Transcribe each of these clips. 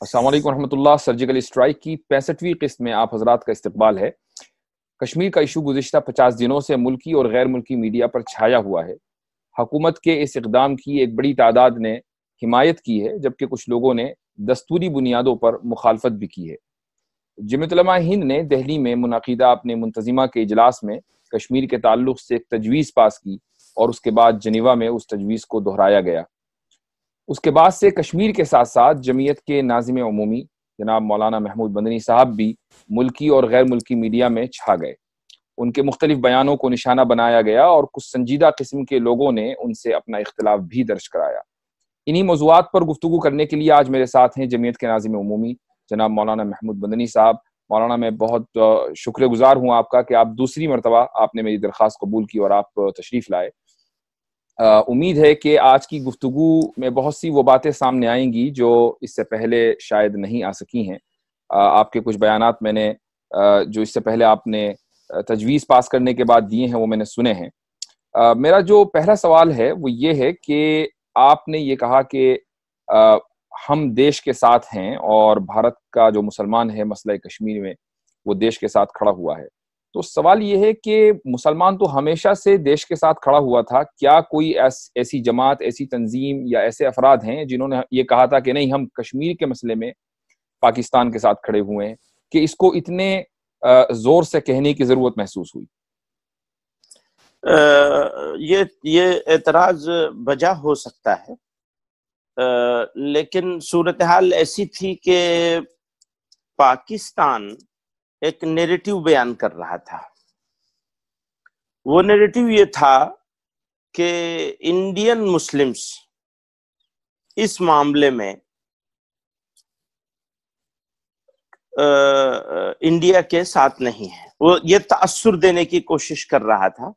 السلام علیکم ورحمۃ اللہ۔ سرجیکل اسٹرائک کی 65ویں قسط میں آپ حضرات کا استقبال ہے۔ کشمیر کا ایشو گزشتہ 50 دنوں سے ملکی اور غیر ملکی میڈیا پر چھایا ہوا ہے۔ حکومت کے اس اقدام کی ایک بڑی تعداد نے حمایت کی ہے، جبکہ کچھ لوگوں نے دستوری بنیادوں پر مخالفت بھی کی ہے۔ جمعیت علماء ہند نے دہلی میں منعقدہ اپنے منتظمہ کے اجلاس میں کشمیر کے تعلق سے ایک تجویز پاس کی اور اس کے بعد جنیوا میں اس تجویز کو دہرایا گیا۔ اس کے بعد سے کشمیر کے ساتھ ساتھ جمعیت کے ناظم عمومی جناب مولانا محمود مدنی صاحب بھی ملکی اور غیر ملکی میڈیا میں چھا گئے۔ ان کے مختلف بیانوں کو نشانہ بنایا گیا اور کچھ سنجیدہ قسم کے لوگوں نے ان سے اپنا اختلاف بھی درج کرایا۔ انہی موضوعات پر گفتگو کرنے کے لیے آج میرے ساتھ ہیں جمعیت کے ناظم عمومی جناب مولانا محمود مدنی صاحب۔ مولانا، میں بہت شکر گزار ہوں آپ کا کہ آپ دوسری مرتبہ آپ نے میری درخواست قبول کی اور آپ تشریف لائے۔ امید ہے کہ آج کی گفتگو میں بہت سی وہ باتیں سامنے آئیں گی جو اس سے پہلے شاید نہیں آ سکی ہیں۔ آپ کے کچھ بیانات میں نے جو اس سے پہلے آپ نے تجویز پاس کرنے کے بعد دیے ہیں وہ میں نے سنے ہیں۔ میرا جو پہلا سوال ہے وہ یہ ہے کہ آپ نے یہ کہا کہ ہم دیش کے ساتھ ہیں اور بھارت کا جو مسلمان ہے مسئلہ کشمیر میں وہ دیش کے ساتھ کھڑا ہوا ہے۔ تو سوال یہ ہے کہ مسلمان تو ہمیشہ سے دیش کے ساتھ کھڑا ہوا تھا، کیا کوئی ایسی جماعت، ایسی تنظیم یا ایسے افراد ہیں جنہوں نے یہ کہا تھا کہ نہیں ہم کشمیر کے مسئلے میں پاکستان کے ساتھ کھڑے ہوئے ہیں، کہ اس کو اتنے زور سے کہنے کی ضرورت محسوس ہوئی؟ یہ اعتراض بجا ہو سکتا ہے، لیکن صورتحال ایسی تھی کہ پاکستان ایک نیریٹو بیان کر رہا تھا۔ وہ نیریٹو یہ تھا کہ انڈین مسلمز اس معاملے میں انڈیا کے ساتھ نہیں ہے۔ وہ یہ تاثر دینے کی کوشش کر رہا تھا۔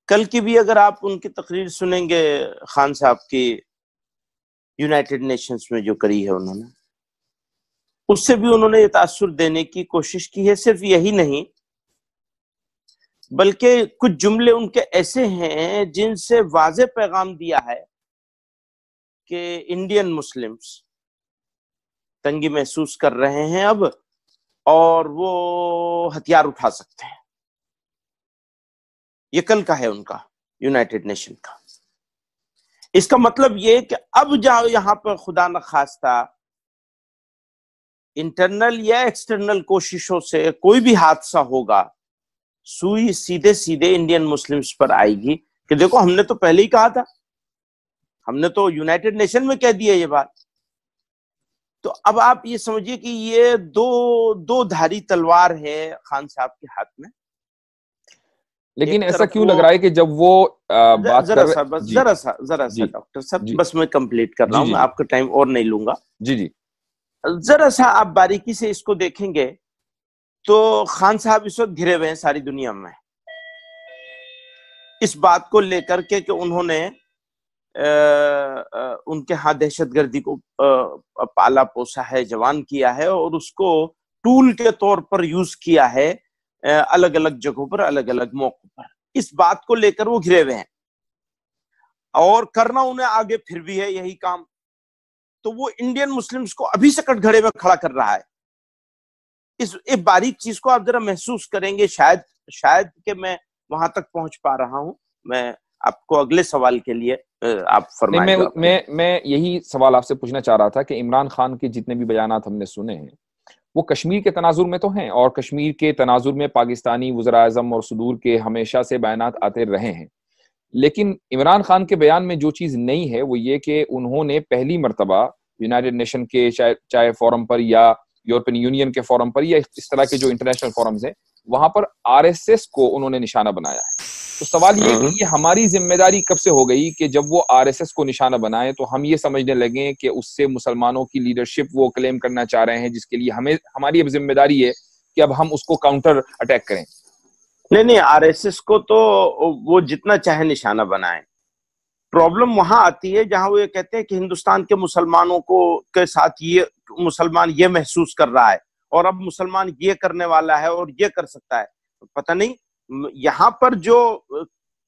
کل کی بھی اگر آپ ان کی تقریر سنیں گے خان صاحب کی یونائٹڈ نیشنز میں جو کری ہے انہوں نے، اس سے بھی انہوں نے یہ تاثر دینے کی کوشش کی ہے۔ صرف یہی نہیں بلکہ کچھ جملے ان کے ایسے ہیں جن سے واضح پیغام دیا ہے کہ انڈین مسلمز تنگی محسوس کر رہے ہیں اب، اور وہ ہتھیار اٹھا سکتے ہیں۔ یہ کل کا ہے ان کا یونائٹڈ نیشن کا۔ اس کا مطلب یہ کہ اب جاؤ یہاں پر خدا نخواستہ انٹرنل یا ایکسٹرنل کوششوں سے کوئی بھی حادثہ ہوگا، سوئی سیدھے سیدھے انڈین مسلمز پر آئے گی کہ دیکھو ہم نے تو پہلے ہی کہا تھا، ہم نے تو یونائٹڈ نیشن میں کہہ دیا یہ بات۔ تو اب آپ یہ سمجھیے کہ یہ دو دھاری تلوار ہے خان صاحب کے ہاتھ میں۔ لیکن ایسا کیوں لگ رہا ہے کہ جب وہ بات ذرا کر سا ڈاکٹر صاحب بس میں کمپلیٹ کر رہا ہوں، میں آپ کا ٹائم اور نہیں لوں گا۔ جی ذرا سا آپ باریکی سے اس کو دیکھیں گے تو خان صاحب اس وقت گھرے ہوئے ہیں ساری دنیا میں اس بات کو لے کر کے کہ انہوں نے ان کے ہاں دہشت گردی کو پالا پوسا ہے، جوان کیا ہے، اور اس کو ٹول کے طور پر یوز کیا ہے الگ الگ جگہوں پر، الگ الگ موقعوں پر۔ اس بات کو لے کر وہ گھرے ہوئے ہیں اور کرنا انہیں آگے پھر بھی ہے یہی کام۔ تو وہ انڈین مسلمز کو ابھی سے کٹ گھڑے میں کھڑا کر رہا ہے۔ اس ایک باریک چیز کو آپ ذرا محسوس کریں گے، شاید کہ میں وہاں تک پہنچ پا رہا ہوں۔ میں آپ کو اگلے سوال کے لیے آپ فرمائیں۔ میں یہی سوال آپ سے پوچھنا چاہ رہا تھا کہ عمران خان کے جتنے بھی بیانات ہم نے سنے ہیں وہ کشمیر کے تناظر میں تو ہیں، اور کشمیر کے تناظر میں پاکستانی وزراء اعظم اور صدور کے ہمیشہ سے بیانات آتے رہے ہیں، لیکن عمران خان کے بیان میں جو چیز نئی ہے وہ یہ کہ انہوں نے پہلی مرتبہ یونائٹڈ نیشن کے چاہے فورم پر یا یورپین یونین کے فورم پر یا اس طرح کے جو انٹرنیشنل فورمز ہیں وہاں پر RSS کو انہوں نے نشانہ بنایا ہے۔ تو سوال یہ کہ یہ ہماری ذمہ داری کب سے ہو گئی کہ جب وہ RSS کو نشانہ بنائے تو ہم یہ سمجھنے لگیں کہ اس سے مسلمانوں کی لیڈرشپ وہ کلیم کرنا چاہ رہے ہیں، جس کے لیے ہماری اب ذمہ داری ہے کہ اب ہم اس کو کاؤنٹر اٹیک کریں؟ نہیں، RSS کو تو وہ جتنا چاہے نشانہ بنائیں، پرابلم وہاں آتی ہے جہاں وہ یہ کہتے ہیں کہ ہندوستان کے مسلمانوں کے ساتھ یہ مسلمان یہ محسوس کر رہا ہے اور اب مسلمان یہ کرنے والا ہے اور یہ کر سکتا ہے۔ پتہ نہیں یہاں پر جو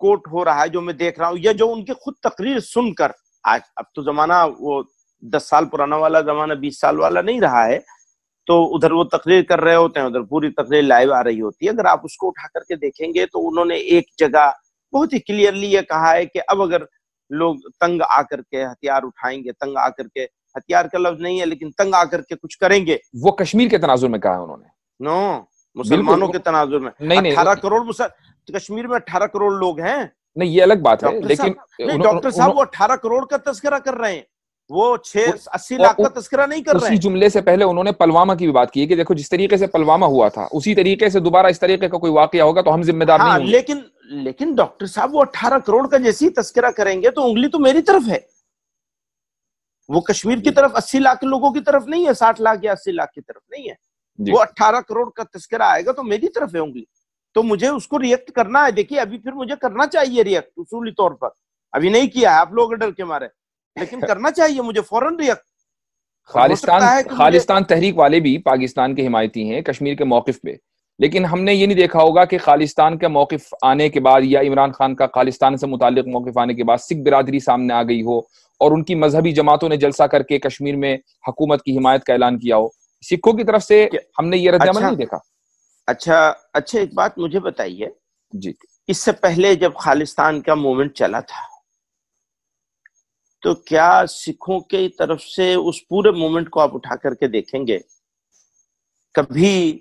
کوٹ ہو رہا ہے، جو میں دیکھ رہا ہوں، یا جو ان کی خود تقریر سن کر، آج اب تو زمانہ وہ 10 سال پرانا والا زمانہ 20 سال والا نہیں رہا ہے. تو ادھر وہ تقریر کر رہے ہوتے ہیں, ادھر پوری تقریر لائیو آ رہی ہوتی ہے. اگر آپ اس کو اٹھا کر کے دیکھیں گے تو انہوں نے ایک جگہ بہت ہی کلیئرلی یہ کہا ہے کہ اب اگر لوگ تنگ آ کر کے ہتھیار اٹھائیں گے, تنگ آ کر کے, ہتھیار کا لفظ نہیں ہے لیکن تنگ آ کر کے کچھ کریں گے. وہ کشمیر کے تناظر میں کہا ہے انہوں نے. نو, مسلمانوں کے تناظر میں. نہیں 18 کروڑ کشمیر میں 18 کروڑ لوگ ہیں. نہیں, یہ الگ بات ہے, لیکن ڈاکٹر صاحب وہ 18 کروڑ کا تذکرہ کر رہے ہیں, وہ 80 لاکھ کا تذکرہ نہیں کر رہے ہیں. اسی جملے سے پہلے انہوں نے پلوامہ کی بھی بات کی ہے کہ دیکھو جس طریقے سے پلوامہ ہوا تھا اسی طریقے سے دوبارہ اس طریقے کا کوئی واقعہ ہوگا تو ہم ذمہ دار نہیں ہوں گے. لیکن ڈاکٹر صاحب وہ 18 کروڑ کا جیسی تذکرہ کریں گے تو انگلی تو میری طرف ہے, وہ کشمیر کی طرف 80 لاکھ لوگوں کی طرف نہیں ہے, 60 لاکھ یا 80 لاکھ کی طرف نہیں ہے. وہ 18 کروڑ کا تذکرہ آئے گا تو میری طرف ہے انگلی, تو مجھے اس کو ریئیکٹ کرنا ہے. دیکھیے ابھی پھر مجھے کرنا چاہیے ریئیکٹ اصولی طور پر, ابھی نہیں کیا ہے آپ لوگ ڈر کے مارے, لیکن کرنا چاہیے مجھے فوراً ریئیکٹ. خالستان تحریک والے بھی پاکستان کے حمایتی ہیں کشمیر کے موقف پہ, لیکن ہم نے یہ نہیں دیکھا ہوگا کہ خالستان کا موقف آنے کے بعد یا عمران خان کا خالستان سے متعلق موقف آنے کے بعد سکھ برادری سامنے آ گئی ہو اور ان کی مذہبی جماعتوں نے جلسہ کر کے کشمیر میں حکومت کی حمایت کا اعلان کیا ہو. سکھوں کی طرف سے ہم نے یہ رد عمل نہیں دیکھا. اچھا ایک بات مجھے بتائیے جی, اس سے پہلے جب خالستان کا موومنٹ چلا تھا تو کیا سکھوں کی طرف سے اس پورے موومنٹ کو آپ اٹھا کر کے دیکھیں گے کبھی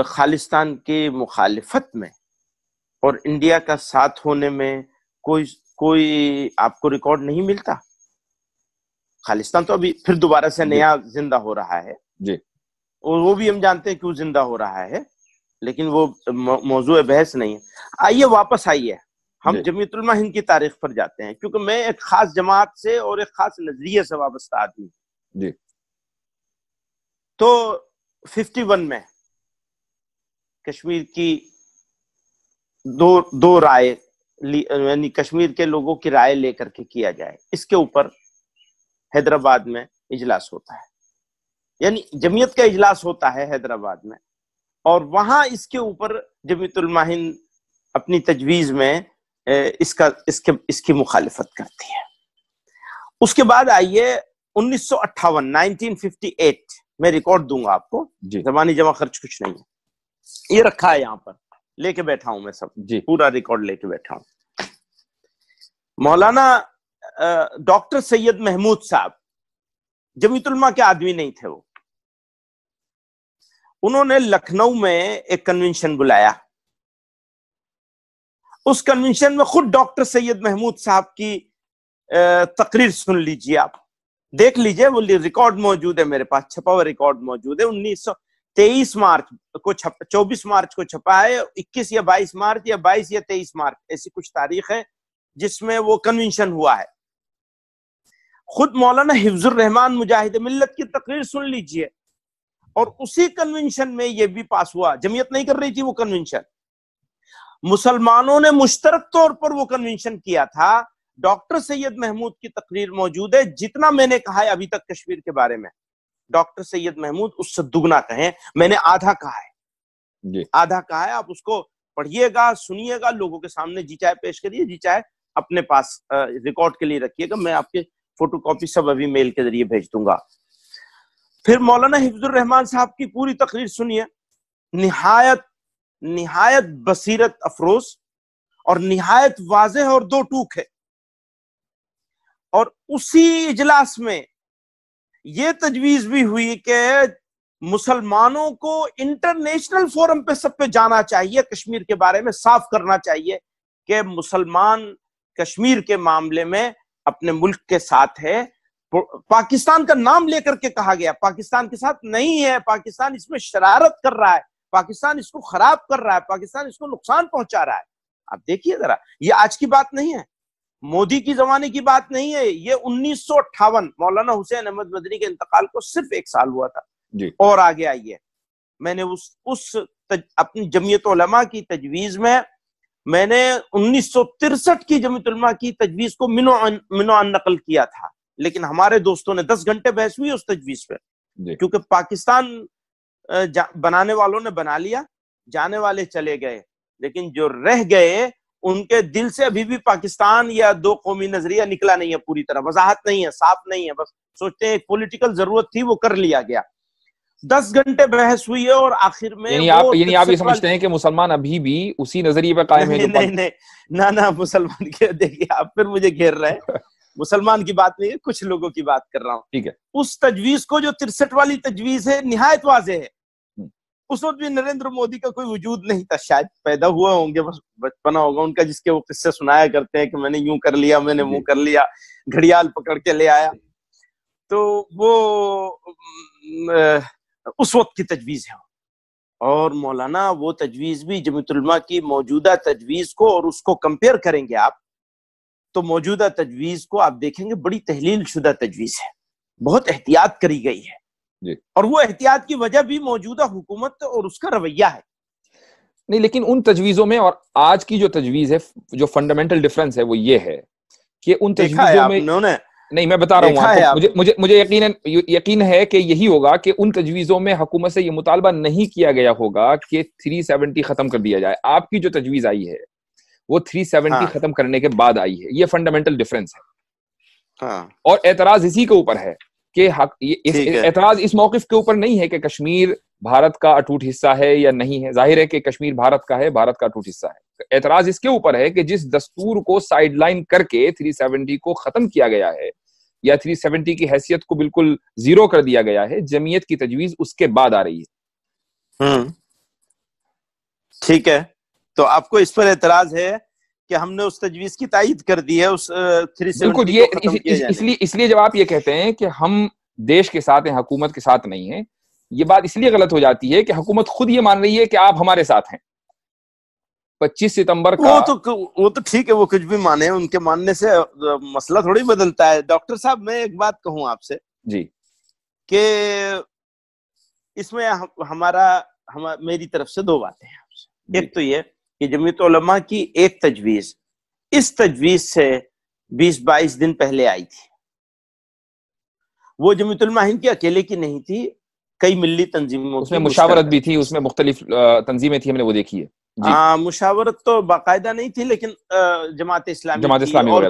خالستان کی مخالفت میں اور انڈیا کا ساتھ ہونے میں کوئی آپ کو ریکارڈ نہیں ملتا؟ خالستان تو ابھی پھر دوبارہ سے نیا زندہ ہو رہا ہے جی, اور وہ بھی ہم جانتے ہیں کیوں زندہ ہو رہا ہے, لیکن وہ موضوع بحث نہیں ہے. آئیے واپس آئیے, ہم جمعیت علماء ہند کی تاریخ پر جاتے ہیں, کیونکہ میں ایک خاص جماعت سے اور ایک خاص نظریے سے وابستہ آدمی ہوں. جی, تو 51 میں کشمیر کی دو رائے, یعنی کشمیر کے لوگوں کی رائے لے کر کے کیا جائے, اس کے اوپر حیدرآباد میں اجلاس ہوتا ہے, یعنی جمعیت کا اجلاس ہوتا ہے حیدرآباد میں, اور وہاں اس کے اوپر جمعیت علماء ہند اپنی تجویز میں اس کی مخالفت کرتی ہے. اس کے بعد آئیے 1958 میں ریکارڈ دوں گا آپ کو, زبانی جمع خرچ کچھ نہیں ہے, یہ رکھا ہے یہاں پر, لے کے بیٹھا ہوں میں سب, پورا ریکارڈ لے کے بیٹھا ہوں. مولانا ڈاکٹر سید محمود صاحب جمعیت علماء کے آدمی نہیں تھے, انہوں نے لکھنؤ میں ایک کنونشن بلایا. اس کنونشن میں خود ڈاکٹر سید محمود صاحب کی تقریر سن لیجیے, آپ دیکھ لیجیے, وہ ریکارڈ موجود ہے میرے پاس, چھپا ہوا ریکارڈ موجود ہے. 24 مارچ کو چھپا ہے, 21 یا 22 مارچ یا 22 یا 23 مارچ ایسی کچھ تاریخ ہے جس میں وہ کنونشن ہوا ہے. خود مولانا حفظ الرحمان مجاہد ملت کی تقریر سن لیجیے, اور اسی کنونشن میں یہ بھی پاس ہوا. جمعیت نہیں کر رہی تھی وہ کنونشن, مسلمانوں نے مشترک طور پر وہ کنونشن کیا تھا. ڈاکٹر سید محمود کی تقریر موجود ہے. جتنا میں نے کہا ہے ابھی تک کشمیر کے بارے میں, ڈاکٹر سید محمود اس سے دگنا کہیں, میں نے آدھا کہا ہے, آدھا کہا ہے. آپ اس کو پڑھیے گا, سنیے گا, لوگوں کے سامنے جی چاہے پیش کریے, جی چاہے اپنے پاس ریکارڈ کے لیے رکھیے گا. میں آپ کے فوٹو کاپی سب ابھی میل کے ذریعے بھیج دوں گا. پھر مولانا حفظ الرحمان صاحب کی پوری تقریر سنیے, نہایت بصیرت افروز اور نہایت واضح اور دو ٹوک ہے. اور اسی اجلاس میں یہ تجویز بھی ہوئی کہ مسلمانوں کو انٹرنیشنل فورم پہ سب پہ جانا چاہیے, کشمیر کے بارے میں صاف کرنا چاہیے کہ مسلمان کشمیر کے معاملے میں اپنے ملک کے ساتھ ہے. پاکستان کا نام لے کر کے کہا گیا, پاکستان کے ساتھ نہیں ہے, پاکستان اس میں شرارت کر رہا ہے, پاکستان اس کو خراب کر رہا ہے, پاکستان اس کو نقصان پہنچا رہا ہے. آپ دیکھیے ذرا, یہ آج کی بات نہیں ہے, مودی کی زمانے کی بات نہیں ہے, یہ 1958 مولانا حسین احمد مدنی کے انتقال کو صرف 1 سال ہوا تھا. اور آگے آئیے, میں نے اپنی جمعیت علماء کی تجویز میں نے 1963 کی جمعیت علماء کی تجویز کو منوعن نقل کیا تھا, لیکن ہمارے دوستوں نے 10 گھنٹے بحث ہوئی اس تجویز پہ, کیونکہ پاکستان بنانے والوں نے بنا لیا, جانے والے چلے گئے, لیکن جو رہ گئے ان کے دل سے ابھی بھی پاکستان یا دو قومی نظریہ نکلا نہیں ہے پوری طرح، وضاحت نہیں ہے، صاف نہیں ہے، بس سوچتے ہیں ایک پولیٹیکل ضرورت تھی وہ کر لیا گیا. 10 گھنٹے بحث ہوئی ہے اور آخر میں یعنی آپ یہ سمجھتے ہیں کہ مسلمان ابھی بھی اسی نظریے پہ قائم ہے؟ نہیں نہ مسلمان کے، دیکھیے آپ پھر مجھے گھیر رہے ہیں. مسلمان کی بات نہیں ہے، کچھ لوگوں کی بات کر رہا ہوں. ٹھیک ہے. اس تجویز کو جو 63 والی تجویز ہے نہایت واضح ہے. اس وقت بھی نریندر مودی کا کوئی وجود نہیں تھا، شاید پیدا ہوئے ہوں گے، بس بچپنا ہوگا ان کا جس کے وہ قصے سنایا کرتے ہیں کہ میں نے یوں کر لیا، میں نے وہ کر لیا، گھڑیال پکڑ کے لے آیا. تو وہ اس وقت کی تجویز ہے. اور مولانا وہ تجویز بھی جمعیت علماء کی موجودہ تجویز کو اور اس کو کمپیئر کریں گے آپ تو موجودہ تجویز کو آپ دیکھیں گے بڑی تحلیل شدہ تجویز ہے، بہت احتیاط کری گئی ہے. اور وہ احتیاط کی وجہ بھی موجودہ حکومت اور اس کا رویہ ہے. نہیں، لیکن ان تجویزوں میں اور آج کی جو تجویز ہے، جو فنڈامنٹل ڈفرنس ہے وہ یہ ہے کہ ان تجویزوں میں نہیں، میں بتا رہا ہوں آپ کو، مجھے یقین ہے کہ یہی ہوگا کہ ان تجویزوں میں حکومت سے یہ مطالبہ نہیں کیا گیا ہوگا کہ 370 ختم کر دیا جائے. آپ کی جو تجویز آئی ہے وہ 370 ختم کرنے کے بعد آئی ہے. یہ فنڈامنٹل ڈفرنس ہے. اور اعتراض اسی کے اوپر ہے کہ اعتراض اس موقف کے اوپر نہیں ہے کہ کشمیر بھارت کا اٹوٹ حصہ ہے یا نہیں ہے. ظاہر ہے کہ کشمیر بھارت کا ہے، بھارت کا اٹوٹ حصہ ہے. اعتراض اس کے اوپر ہے کہ جس دستور کو سائیڈ لائن کر کے 370 کو ختم کیا گیا ہے یا 370 کی حیثیت کو بالکل زیرو کر دیا گیا ہے، جمعیت کی تجویز اس کے بعد آ رہی ہے. ٹھیک ہے، تو آپ کو اس پر اعتراض ہے کہ ہم نے اس تجویز کی تائید کر دی ہے، اس 370 کو ختم کیا جانے. اس لیے جب آپ یہ کہتے ہیں کہ ہم دیش کے ساتھ ہیں، حکومت کے ساتھ نہیں ہیں، یہ بات اس لیے غلط ہو جاتی ہے کہ حکومت خود یہ مان رہی ہے کہ آپ ہمارے ساتھ ہیں. 25 ستمبر کا وہ تو ٹھیک ہے، وہ کچھ بھی مانے، ان کے ماننے سے مسئلہ تھوڑی بدلتا ہے. ڈاکٹر صاحب میں ایک بات کہوں آپ سے جی کہ اس میں میری طرف سے دو باتیں ہیں آپ سے. ایک تو یہ کہ جمعیت علماء کی ایک تجویز اس تجویز سے 20-22 دن پہلے آئی تھی. وہ جمعیت علماء ہند کی اکیلے کی نہیں تھی، کئی ملی تنظیموں اس میں مشاورت بھی تھی، اس میں مختلف تنظیمیں تھی، ہم نے وہ دیکھی ہے. مشاورت تو باقاعدہ نہیں تھی لیکن جماعت اسلامی تھی اور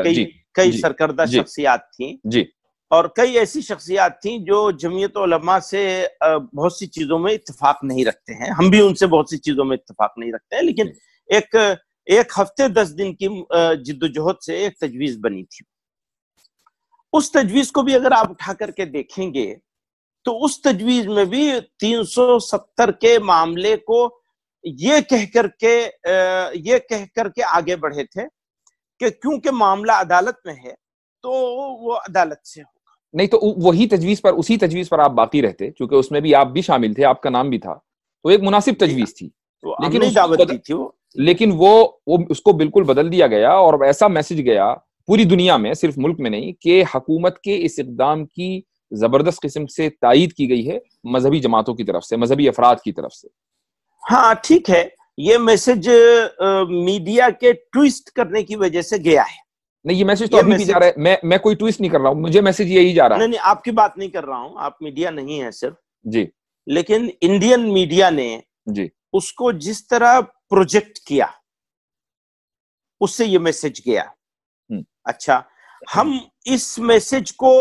کئی سرکردہ شخصیات تھیں جی، اور کئی ایسی شخصیات تھیں جو جمعیت علماء سے بہت سی چیزوں میں اتفاق نہیں رکھتے ہیں. ہم بھی ان سے بہت سی چیزوں میں اتفاق نہیں رکھتے ہیں، لیکن ایک ہفتے 10 دن کی جد و جہد سے ایک تجویز بنی تھی. اس تجویز کو بھی اگر آپ اٹھا کر کے دیکھیں گے تو اس تجویز میں بھی 370 کے معاملے کو یہ کہہ کر کے آگے بڑھے تھے کہ کیونکہ معاملہ عدالت میں ہے تو وہ عدالت سے ہوگا. نہیں تو وہی تجویز پر، اسی تجویز پر آپ باقی رہتے، کیونکہ اس میں بھی آپ بھی شامل تھے، آپ کا نام بھی تھا، تو ایک مناسب تجویز تھی. لیکن وہ اس کو بالکل بدل دیا گیا اور ایسا میسج گیا پوری دنیا میں، صرف ملک میں نہیں، کہ حکومت کے اس اقدام کی زبردست قسم سے تائید کی گئی ہے مذہبی جماعتوں کی طرف سے، مذہبی افراد کی طرف سے. ہاں ٹھیک ہے، یہ میسج میڈیا کے ٹویسٹ کرنے کی وجہ سے گیا ہے. نہیں، یہ میسج تو ابھی بھی جا رہا ہے. میں کوئی ٹویسٹ نہیں کر رہا ہوں، مجھے میسج یہی جا رہا ہے. نہیں، آپ کی بات نہیں کر رہا ہوں، آپ میڈیا نہیں ہے صرف جی، لیکن انڈین میڈیا نے جی اس کو جس طرح پروجیکٹ کیا اس سے یہ میسج گیا. اچھا، ہم اس میسج کو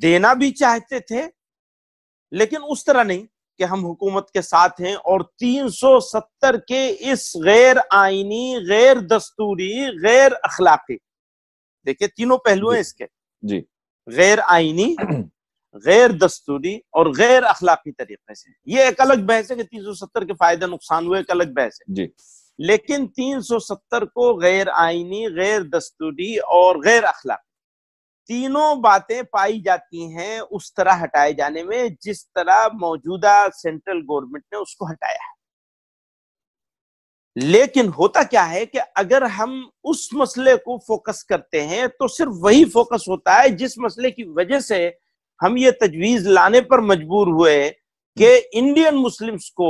دینا بھی چاہتے تھے لیکن اس طرح نہیں کہ ہم حکومت کے ساتھ ہیں اور 370 کے اس غیر آئینی، غیر دستوری، غیر اخلاقی، دیکھیں تینوں پہلو ہیں اس کے، جی، غیر آئینی، غیر دستوری اور غیر اخلاقی طریقے سے. یہ ایک الگ بحث ہے کہ 370 کے فائدہ نقصان ہوئے، ایک الگ بحث ہے. جی، لیکن 370 کو غیر آئینی، غیر دستوری اور غیر اخلاقی تینوں باتیں پائی جاتی ہیں اس طرح ہٹائے جانے میں جس طرح موجودہ سینٹرل گورنمنٹ نے اس کو ہٹایا ہے. لیکن ہوتا کیا ہے کہ اگر ہم اس مسئلے کو فوکس کرتے ہیں تو صرف وہی فوکس ہوتا ہے جس مسئلے کی وجہ سے ہم یہ تجویز لانے پر مجبور ہوئے کہ انڈین مسلمز کو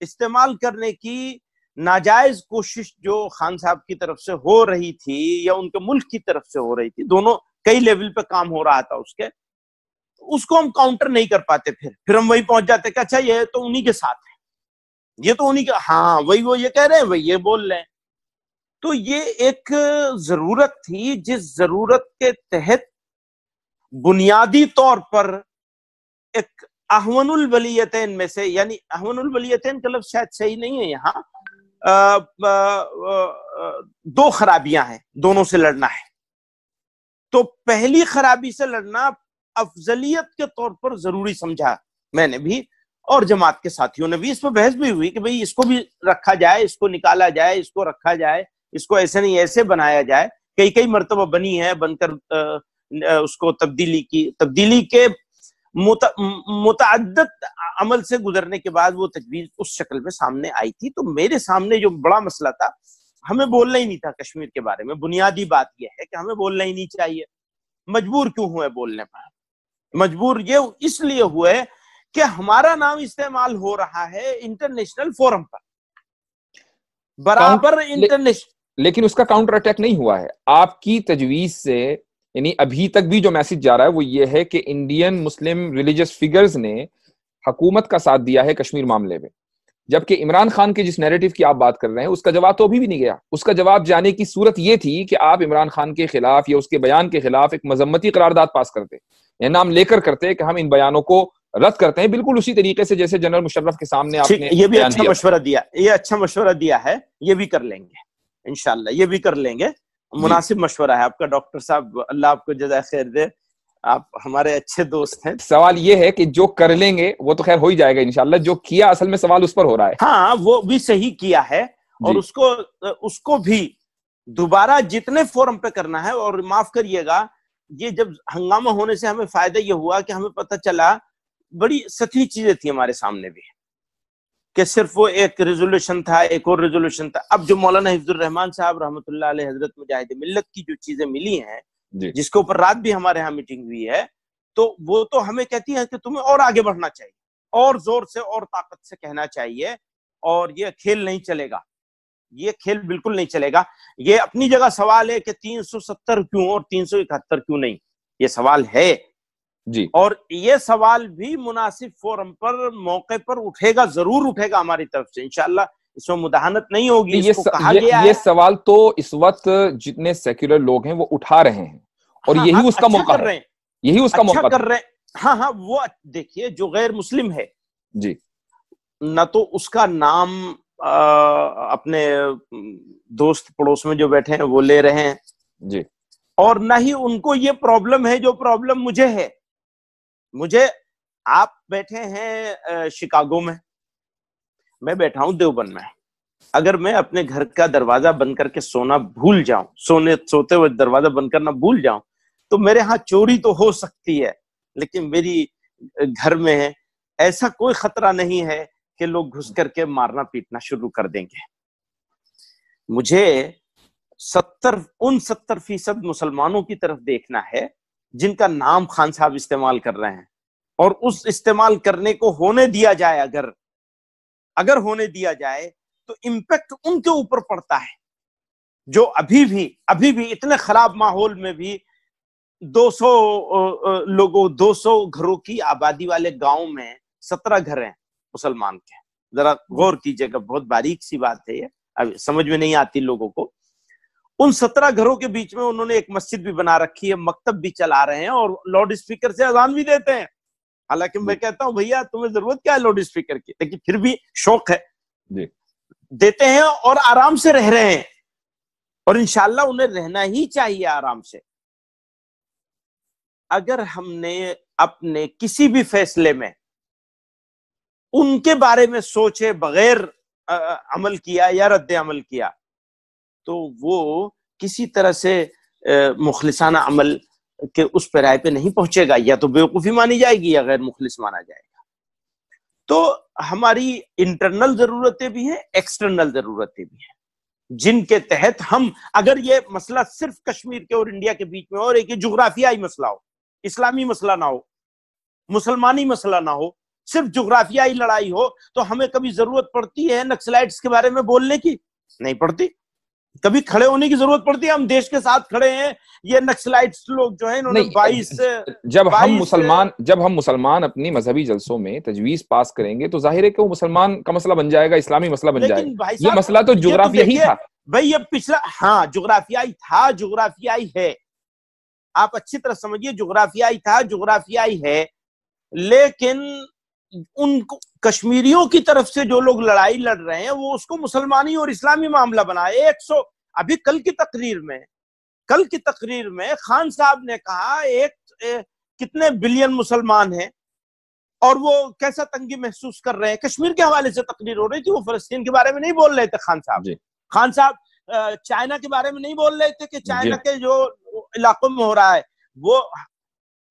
استعمال کرنے کی ناجائز کوشش جو خان صاحب کی طرف سے ہو رہی تھی یا ان کے ملک کی طرف سے ہو رہی تھی، دونوں کئی لیول پہ کام ہو رہا تھا اس کے، اس کو ہم کاؤنٹر نہیں کر پاتے، پھر ہم وہی پہنچ جاتے کہ اچھا یہ تو انہی کے ساتھ ہے، یہ تو انہی کا، ہاں وہی وہ یہ کہہ رہے ہیں، وہی یہ بول رہے ہیں. تو یہ ایک ضرورت تھی جس ضرورت کے تحت بنیادی طور پر ایک احون الولیتین میں سے، یعنی احون الولیتین کا لفظ شاید صحیح نہیں ہے یہاں، دو خرابیاں ہیں، دونوں سے لڑنا ہے. تو پہلی خرابی سے لڑنا افضلیت کے طور پر ضروری سمجھا میں نے بھی، اور جماعت کے ساتھیوں نے بھی. اس پہ بحث بھی ہوئی کہ بھئی اس کو بھی رکھا جائے، اس کو نکالا جائے، اس کو رکھا جائے، اس کو ایسے نہیں ایسے بنایا جائے. کئی مرتبہ بنی ہے، بن کر اس کو تبدیلی کے متعدد عمل سے گزرنے کے بعد وہ تجویز اس شکل میں سامنے آئی تھی. تو میرے سامنے جو بڑا مسئلہ تھا، ہمیں بولنا ہی نہیں تھا کشمیر کے بارے میں. بنیادی بات یہ ہے کہ ہمیں بولنا ہی نہیں چاہیے. مجبور کیوں ہوئے بولنے پر؟ مجبور یہ اس لیے ہوئے کہ ہمارا نام استعمال ہو رہا ہے انٹرنیشنل فورم پر برابر انٹرنیشنل، لیکن اس کا کاؤنٹر اٹیک نہیں ہوا ہے آپ کی تجویز سے. یعنی ابھی تک بھی جو میسج جا رہا ہے وہ یہ ہے کہ انڈین مسلم ریلیجس فگرز نے حکومت کا ساتھ دیا ہے کشمیر معاملے میں، جبکہ عمران خان کے جس نیریٹو کی آپ بات کر رہے ہیں اس کا جواب تو ابھی بھی نہیں گیا. اس کا جواب جانے کی صورت یہ تھی کہ آپ عمران خان کے خلاف یا اس کے بیان کے خلاف ایک مذمتی قرارداد پاس کرتے، یہ نام لے کر کرتے کہ ہم ان بیانوں کو رد کرتے ہیں، بالکل اسی طریقے سے جیسے جنرل مشرف کے سامنے آپ نے یہ بھی اچھا مشورہ دیا، یہ اچھا مشورہ دیا ہے، یہ بھی کر لیں گے انشاءاللہ، یہ بھی کر لیں گے. مناسب مشورہ ہے آپ کا ڈاکٹر صاحب، اللہ آپ کو جزائے خیر دے، آپ ہمارے اچھے دوست ہیں. سوال یہ ہے کہ جو کر لیں گے وہ تو خیر ہو ہی جائے گا انشاءاللہ، جو کیا اصل میں سوال اس پر ہو رہا ہے. ہاں وہ بھی صحیح کیا ہے، اور اس کو بھی دوبارہ جتنے فورم پہ کرنا ہے. اور معاف کریے گا، یہ جب ہنگامہ ہونے سے ہمیں فائدہ یہ ہوا کہ ہمیں پتہ چلا بڑی سطحی چیزیں تھی ہمارے سامنے بھی، کہ صرف وہ ایک ریزولوشن تھا، ایک اور ریزولوشن تھا. اب جو مولانا حفظ الرحمان صاحب رحمۃ اللہ علیہ حضرت مجاہد ملت کی جو چیزیں ملی ہیں، جس کے اوپر رات بھی ہمارے ہاں میٹنگ ہوئی ہے، تو وہ تو ہمیں کہتی ہے کہ تمہیں اور آگے بڑھنا چاہیے، اور زور سے اور طاقت سے کہنا چاہیے، اور یہ کھیل نہیں چلے گا، یہ کھیل بالکل نہیں چلے گا. یہ اپنی جگہ سوال ہے کہ 370 کیوں اور 371 کیوں نہیں، یہ سوال ہے جی، اور یہ سوال بھی مناسب فورم پر موقع پر اٹھے گا، ضرور اٹھے گا ہماری طرف سے انشاءاللہ. اس میں مداحنت نہیں ہوگی. اس کو کہا گیا ہے، یہ سوال تو اس وقت جتنے سیکولر لوگ ہیں وہ اٹھا رہے ہیں، اور یہی اس کا موقع ہے، یہی اس کا موقع کر رہے ہیں. ہاں وہ دیکھیے جو غیر مسلم ہے جی، نہ تو اس کا نام اپنے دوست پڑوس میں جو بیٹھے ہیں وہ لے رہے ہیں جی، اور نہ ہی ان کو یہ پرابلم ہے جو پرابلم مجھے ہے. مجھے، آپ بیٹھے ہیں شکاگو میں بیٹھا ہوں دیوبند میں. اگر میں اپنے گھر کا دروازہ بند کر کے سونا بھول جاؤں، سوتے ہوئے دروازہ بند کرنا بھول جاؤں، تو میرے ہاں چوری تو ہو سکتی ہے، لیکن میری گھر میں ایسا کوئی خطرہ نہیں ہے کہ لوگ گھس کر کے مارنا پیٹنا شروع کر دیں گے. مجھے 70% مسلمانوں کی طرف دیکھنا ہے جن کا نام خان صاحب استعمال کر رہے ہیں، اور اس استعمال کرنے کو ہونے دیا جائے، اگر ہونے دیا جائے تو امپیکٹ ان کے اوپر پڑتا ہے، جو ابھی بھی اتنے خراب ماحول میں بھی 200 گھروں کی آبادی والے گاؤں میں 17 گھر ہیں مسلمان کے. ذرا غور کیجئے گا، بہت باریک سی بات ہے یہ، اب سمجھ میں نہیں آتی لوگوں کو. ان 17 گھروں کے بیچ میں انہوں نے ایک مسجد بھی بنا رکھی ہے، مکتب بھی چلا رہے ہیں، اور لاؤڈ اسپیکر سے اذان بھی دیتے ہیں. حالانکہ میں کہتا ہوں بھیا تمہیں ضرورت کیا ہے لاؤڈ اسپیکر کی، لیکن پھر بھی شوق ہے، دیتے ہیں اور آرام سے رہ رہے ہیں، اور انشاءاللہ انہیں رہنا ہی چاہیے آرام سے. اگر ہم نے اپنے کسی بھی فیصلے میں ان کے بارے میں سوچے بغیر عمل کیا یا رد عمل کیا تو وہ کسی طرح سے مخلصانہ عمل کے اس پیرائے پہ نہیں پہنچے گا، یا تو بیوقوفی مانی جائے گی یا غیر مخلص مانا جائے گا. تو ہماری انٹرنل ضرورتیں بھی ہیں، ایکسٹرنل ضرورتیں بھی ہیں، جن کے تحت ہم، اگر یہ مسئلہ صرف کشمیر کے اور انڈیا کے بیچ میں اور ایک جغرافیائی مسئلہ ہو، اسلامی مسئلہ نہ ہو، مسلمانی مسئلہ نہ ہو، صرف جغرافیائی لڑائی ہو، تو ہمیں کبھی ضرورت پڑتی ہے نکسلائٹس کے بارے میں بولنے کی؟ نہیں پڑتی. کبھی کھڑے ہونے کی ضرورت پڑتی ہے. ہم دیش کے ساتھ کھڑے ہیں. یہ نکسلائٹس لوگ جو ہیں انہوں نے 22 جب ہم مسلمان اپنی مذہبی جلسوں میں تجویز پاس کریں گے تو ظاہر ہے کہ وہ مسلمان کا مسئلہ بن جائے گا, اسلامی مسئلہ بن جائے گا. یہ مسئلہ تو جغرافیائی تھا بھائی, یہ پچھلا, ہاں جغرافیائی تھا, جغرافیائی ہے, آپ اچھی طرح سمجھیے, جغرافیائی تھا, جغرافیائی ہے. لیکن ان کو کشمیریوں کی طرف سے جو لوگ لڑائی لڑ رہے ہیں وہ اس کو مسلمانی اور اسلامی معاملہ بنائے. ابھی کل کی تقریر میں خان صاحب نے کہا کتنے بلین مسلمان ہیں اور وہ کیسا تنگی محسوس کر رہے ہیں. کشمیر کے حوالے سے تقریر ہو رہی تھی, وہ فلسطین کے بارے میں نہیں بول رہے تھے خان صاحب. خان صاحب چائنا کے بارے میں نہیں بول رہے تھے کہ چائنا کے جو علاقوں میں ہو رہا ہے وہ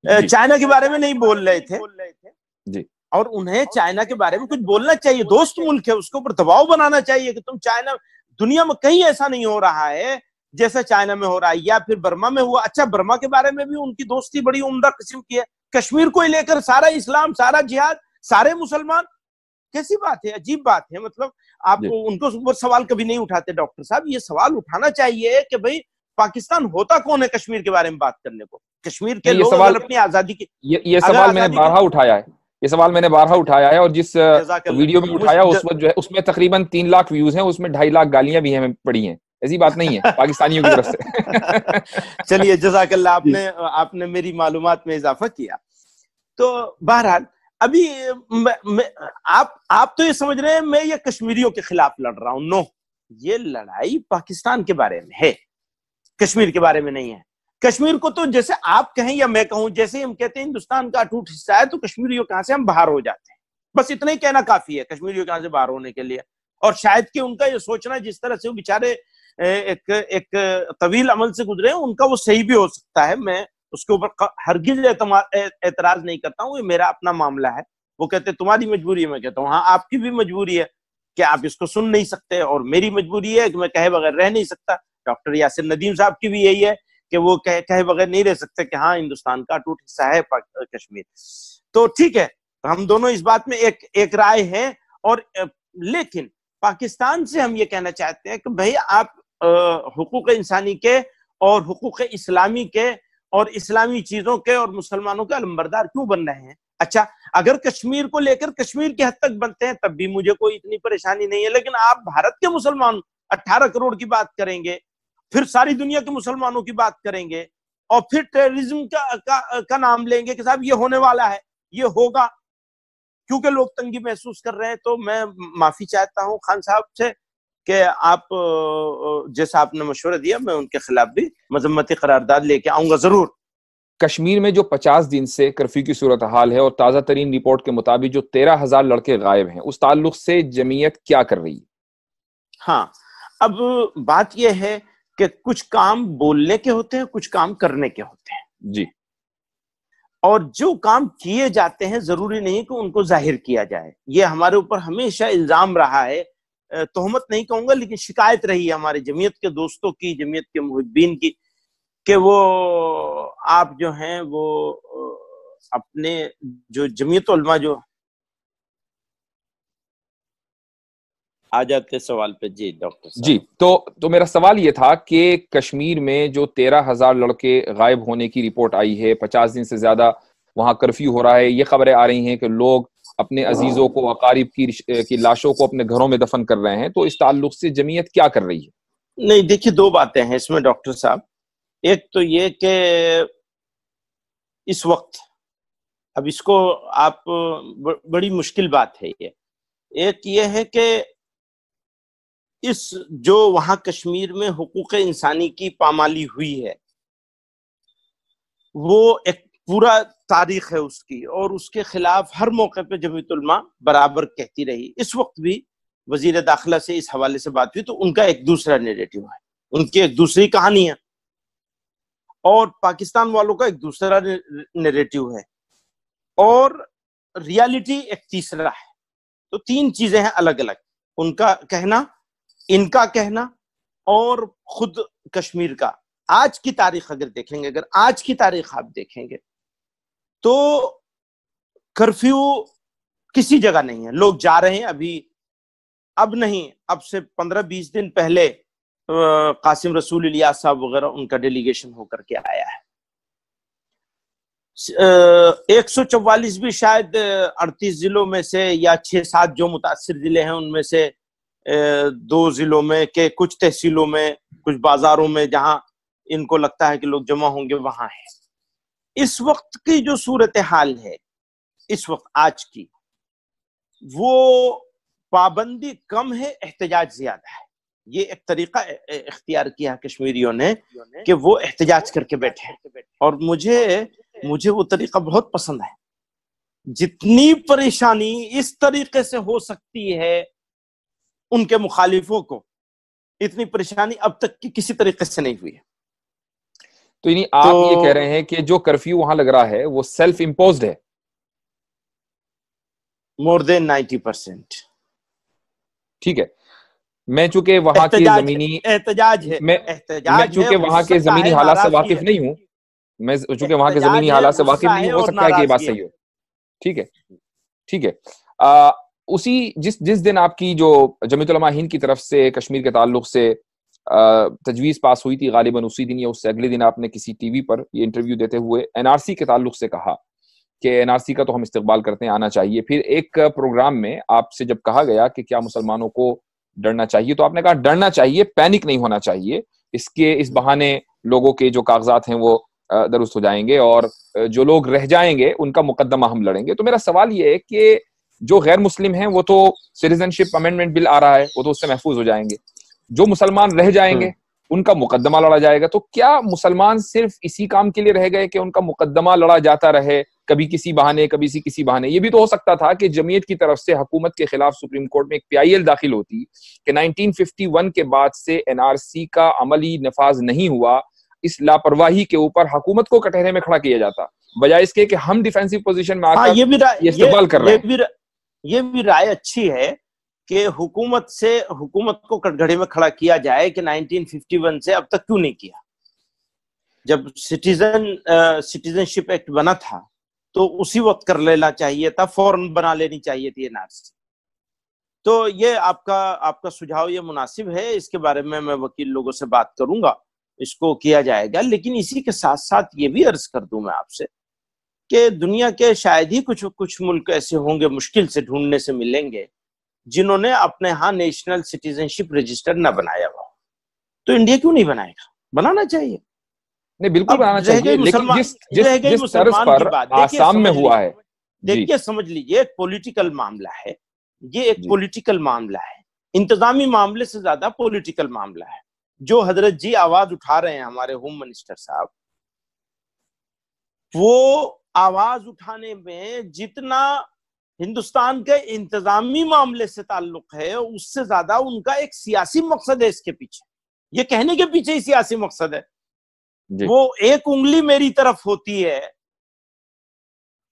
چائنا کے بارے میں نہیں بول رہے تھے. اور انہیں چائنا کے بارے میں کچھ بولنا چاہیے, دوست ملک ہے, اس کے اوپر دباؤ بنانا چاہیے کہ تم چائنا, دنیا میں کہیں ایسا نہیں ہو رہا ہے جیسا چائنا میں ہو رہا ہے, یا پھر برما میں ہوا. اچھا, برما کے بارے میں بھی ان کی دوستی بڑی عمدہ قسم کی ہے. کشمیر کو لے کر سارا اسلام, سارا جہاد, سارے مسلمان, کیسی بات ہے, عجیب بات ہے. مطلب آپ ان کو سوال کبھی نہیں اٹھاتے. ڈاکٹر صاحب یہ سوال اٹھانا چاہیے کہ بھئی پاکستان ہوتا کون ہے کشمیر کے بارے میں بات کرنے کو؟ کشمیر کے لوگ اگر اپنی آزادی کی, یہ سوال میں نے بارہا اٹھایا ہے, یہ سوال میں نے بارہا اٹھایا ہے, اور جس ویڈیو میں اٹھایا اس وقت جو ہے اس میں تقریباً 3 لاکھ ویوز ہیں, اس میں 2.5 لاکھ گالیاں بھی ہیں پڑی ہیں. ایسی بات نہیں ہے پاکستانیوں کی طرف سے. چلیے جزاک اللہ, آپ نے میری معلومات میں اضافہ کیا. تو بہرحال ابھی آپ تو یہ سمجھ رہے ہیں میں یہ کشمیریوں کے خلاف لڑ رہا ہوں. نو, یہ لڑائی پاکستان کے بارے میں ہے, کشمیر کے بارے میں نہیں ہے. کشمیر کو تو جیسے آپ کہیں یا میں کہوں, جیسے ہم کہتے ہیں ہندوستان کا اٹوٹ حصہ ہے, تو کشمیریوں کہاں سے ہم باہر ہو جاتے ہیں. بس اتنا ہی کہنا کافی ہے کشمیریوں کہاں سے باہر ہونے کے لیے. اور شاید کہ ان کا یہ سوچنا, جس طرح سے وہ بیچارے ایک طویل عمل سے گزرے ہیں, ان کا وہ صحیح بھی ہو سکتا ہے. میں اس کے اوپر ہرگز اعتراض نہیں کرتا ہوں, یہ میرا اپنا معاملہ ہے. وہ کہتے تمہاری مجبوری ہے, میں کہتا ہوں ہاں آپ کی بھی مجبوری ہے کہ آپ اس کو سن نہیں سکتے, اور میری مجبوری ہے کہ میں کہے بغیر رہ نہیں سکتا. ڈاکٹر یاسر ندیم صاحب کی بھی یہی ہے کہ وہ کہے بغیر نہیں رہ سکتے کہ ہاں ہندوستان کا ٹوٹ حصہ ہے کشمیر. تو ٹھیک ہے, ہم دونوں اس بات میں ایک رائے ہیں. اور لیکن پاکستان سے ہم یہ کہنا چاہتے ہیں کہ بھئی آپ حقوق انسانی کے اور حقوق اسلامی کے اور اسلامی چیزوں کے اور مسلمانوں کے علمبردار کیوں بن رہے ہیں؟ اچھا, اگر کشمیر کو لے کر کشمیر کی حد تک بنتے ہیں تب بھی مجھے کوئی اتنی پریشانی نہیں ہے. لیکن آپ بھارت کے مسلمان 18 کروڑ کی بات کریں گے, پھر ساری دنیا کے مسلمانوں کی بات کریں گے, اور پھر ٹیررزم کا نام لیں گے کہ صاحب یہ ہونے والا ہے, یہ ہوگا کیونکہ لوگ تنگی محسوس کر رہے ہیں. تو میں معافی چاہتا ہوں خان صاحب سے کہ آپ جیسا آپ نے مشورہ دیا, میں ان کے خلاف بھی مذمتی قرارداد لے کے آؤں گا ضرور. کشمیر میں جو 50 دن سے کرفیو کی صورتحال ہے, اور تازہ ترین رپورٹ کے مطابق جو 13,000 لڑکے غائب ہیں, اس تعلق سے جمعیت کیا کر رہی ہے؟ ہاں, اب بات یہ ہے کہ کچھ کام بولنے کے ہوتے ہیں, کچھ کام کرنے کے ہوتے ہیں. جی. اور جو کام کیے جاتے ہیں ضروری نہیں کہ ان کو ظاہر کیا جائے. یہ ہمارے اوپر ہمیشہ الزام رہا ہے, تہمت نہیں کہوں گا لیکن شکایت رہی ہے ہماری جمعیت کے دوستوں کی, جمعیت کے محبین کی, کہ وہ آپ جو ہیں وہ اپنے جو جمعیت علماء جو آ جاتے سوال پہ. جی ڈاکٹر صاحب. جی, تو میرا سوال یہ تھا کہ کشمیر میں جو 13,000 لڑکے غائب ہونے کی رپورٹ آئی ہے, 50 دن سے زیادہ وہاں کرفیو ہو رہا ہے, یہ خبریں آ رہی ہیں کہ لوگ اپنے عزیزوں کو, اقارب کی لاشوں کو اپنے گھروں میں دفن کر رہے ہیں, تو اس تعلق سے جمعیت کیا کر رہی ہے؟ نہیں دیکھیے, 2 باتیں ہیں اس میں ڈاکٹر صاحب. ایک تو یہ کہ اس وقت اب اس کو آپ بڑی مشکل بات ہے یہ. ایک یہ ہے کہ اس جو وہاں کشمیر میں حقوق انسانی کی پامالی ہوئی ہے, وہ ایک پورا تاریخ ہے اس کی, اور اس کے خلاف ہر موقع پہ جمعیت علماء برابر کہتی رہی. اس وقت بھی وزیر داخلہ سے اس حوالے سے بات ہوئی تو ان کا ایک دوسرا نیریٹو ہے, ان کی ایک دوسری کہانی ہے, اور پاکستان والوں کا ایک دوسرا نیریٹو ہے, اور ریالٹی ایک تیسرا ہے. تو 3 چیزیں ہیں الگ الگ, ان کا کہنا, ان کا کہنا, اور خود کشمیر کا. آج کی تاریخ اگر دیکھیں گے, اگر آج کی تاریخ آپ دیکھیں گے تو کرفیو کسی جگہ نہیں ہے. لوگ جا رہے ہیں, اب نہیں, اب سے 15-20 دن پہلے قاسم رسول الیاس صاحب وغیرہ ان کا ڈیلیگیشن ہو کر کے آیا ہے. 144 بھی شاید 38 ضلعوں میں سے یا 6-7 جو متاثر ضلع ہیں ان میں سے 2 ضلعوں میں کہ کچھ تحصیلوں میں کچھ بازاروں میں جہاں ان کو لگتا ہے کہ لوگ جمع ہوں گے وہاں ہے. اس وقت کی جو صورتحال ہے اس وقت آج کی، وہ پابندی کم ہے، احتجاج زیادہ ہے. یہ ایک طریقہ اختیار کیا کشمیریوں نے کہ وہ احتجاج کر کے بیٹھے، اور مجھے وہ طریقہ بہت پسند ہے. جتنی پریشانی اس طریقے سے ہو سکتی ہے ان کے مخالفوں کو، اتنی پریشانی اب تک کی کسی طریقے سے نہیں ہوئی ہے. تو یعنی آپ یہ کہہ رہے ہیں کہ جو کرفیو وہاں لگ رہا ہے وہ سیلف امپوزڈ ہے؟ مور دین 90%. ٹھیک ہے. میں چونکہ وہاں کی زمینی احتجاج ہے، میں چونکہ وہاں کے زمینی حالات سے واقف نہیں ہوں، میں چونکہ وہاں کے زمینی حالات سے واقف نہیں، ہو سکتا ہے کہ یہ بات صحیح ہو. ٹھیک ہے. اسی جس دن آپ کی جو جمعیت علماء ہند کی طرف سے کشمیر کے تعلق سے تجویز پاس ہوئی تھی، غالباً اسی دن یا اس سے اگلے دن آپ نے کسی ٹی وی پر یہ انٹرویو دیتے ہوئے این آر سی کے تعلق سے کہا کہ این آر سی کا تو ہم استقبال کرتے ہیں، آنا چاہیے. پھر ایک پروگرام میں آپ سے جب کہا گیا کہ کیا مسلمانوں کو ڈرنا چاہیے، تو آپ نے کہا ڈرنا چاہیے، پینک نہیں ہونا چاہیے، اس بہانے لوگوں کے جو کاغذات ہیں وہ درست ہو جائیں گے اور جو لوگ رہ جائیں گے ان کا مقدمہ ہم لڑیں گے. تو میرا سوال یہ ہے کہ جو غیر مسلم ہیں وہ تو سٹیزن شپ امینڈمنٹ بل آ رہا ہے، وہ تو اس سے محفوظ ہو جائیں گے، جو مسلمان رہ جائیں گے ان کا مقدمہ لڑا جائے گا. تو کیا مسلمان صرف اسی کام کے لیے رہ گئے کہ ان کا مقدمہ لڑا جاتا رہے، کبھی کسی بہانے کبھی کسی بہانے؟ یہ بھی تو ہو سکتا تھا کہ جمعیت کی طرف سے حکومت کے خلاف سپریم کورٹ میں ایک پی آئی ایل داخل ہوتی کہ 1951 کے بعد سے این آر سی کا عملی نفاذ نہیں ہوا، اس لاپرواہی کے اوپر حکومت کو کٹہرے میں کھڑا کیا جاتا، بجائے اس کے کہ ہم ڈیفینسو پوزیشن میں آ کر یہ استقبال کر رہے ہیں. یہ بھی رائے اچھی ہے کہ حکومت کو کٹگھڑے میں کھڑا کیا جائے کہ 1951 سے اب تک کیوں نہیں کیا. جب سٹیزن شپ ایکٹ بنا تھا تو اسی وقت کر لینا چاہیے تھا، فوراً بنا لینی چاہیے تھی این آر سی. تو یہ آپ کا سجھاؤ یہ مناسب ہے، اس کے بارے میں وکیل لوگوں سے بات کروں گا، اس کو کیا جائے گا. لیکن اسی کے ساتھ ساتھ یہ بھی عرض کر دوں میں آپ سے کہ دنیا کے شاید ہی کچھ ملک ایسے ہوں گے، مشکل سے ڈھونڈنے سے ملیں گے، جنہوں نے اپنے ہاں نیشنل سٹیزن شپ رجسٹر نہ بنایا ہوا. تو انڈیا کیوں نہیں بنائے گا؟ بنانا چاہیے. نہیں بالکل بنانا چاہیے، لیکن جس طرز پر آسام میں ہوا ہے، دیکھیے سمجھ لیجیے، ایک پولیٹیکل معاملہ ہے، یہ ایک پولیٹیکل معاملہ ہے، انتظامی معاملے سے زیادہ پولیٹیکل معاملہ ہے. جو حضرت جی آواز اٹھا رہے ہیں ہمارے ہوم منسٹر صاحب، وہ آواز اٹھانے میں جتنا ہندوستان کے انتظامی معاملے سے تعلق ہے اس سے زیادہ ان کا ایک سیاسی مقصد ہے اس کے پیچھے. یہ کہنے کے پیچھے ہی سیاسی مقصد ہے. وہ ایک انگلی میری طرف ہوتی ہے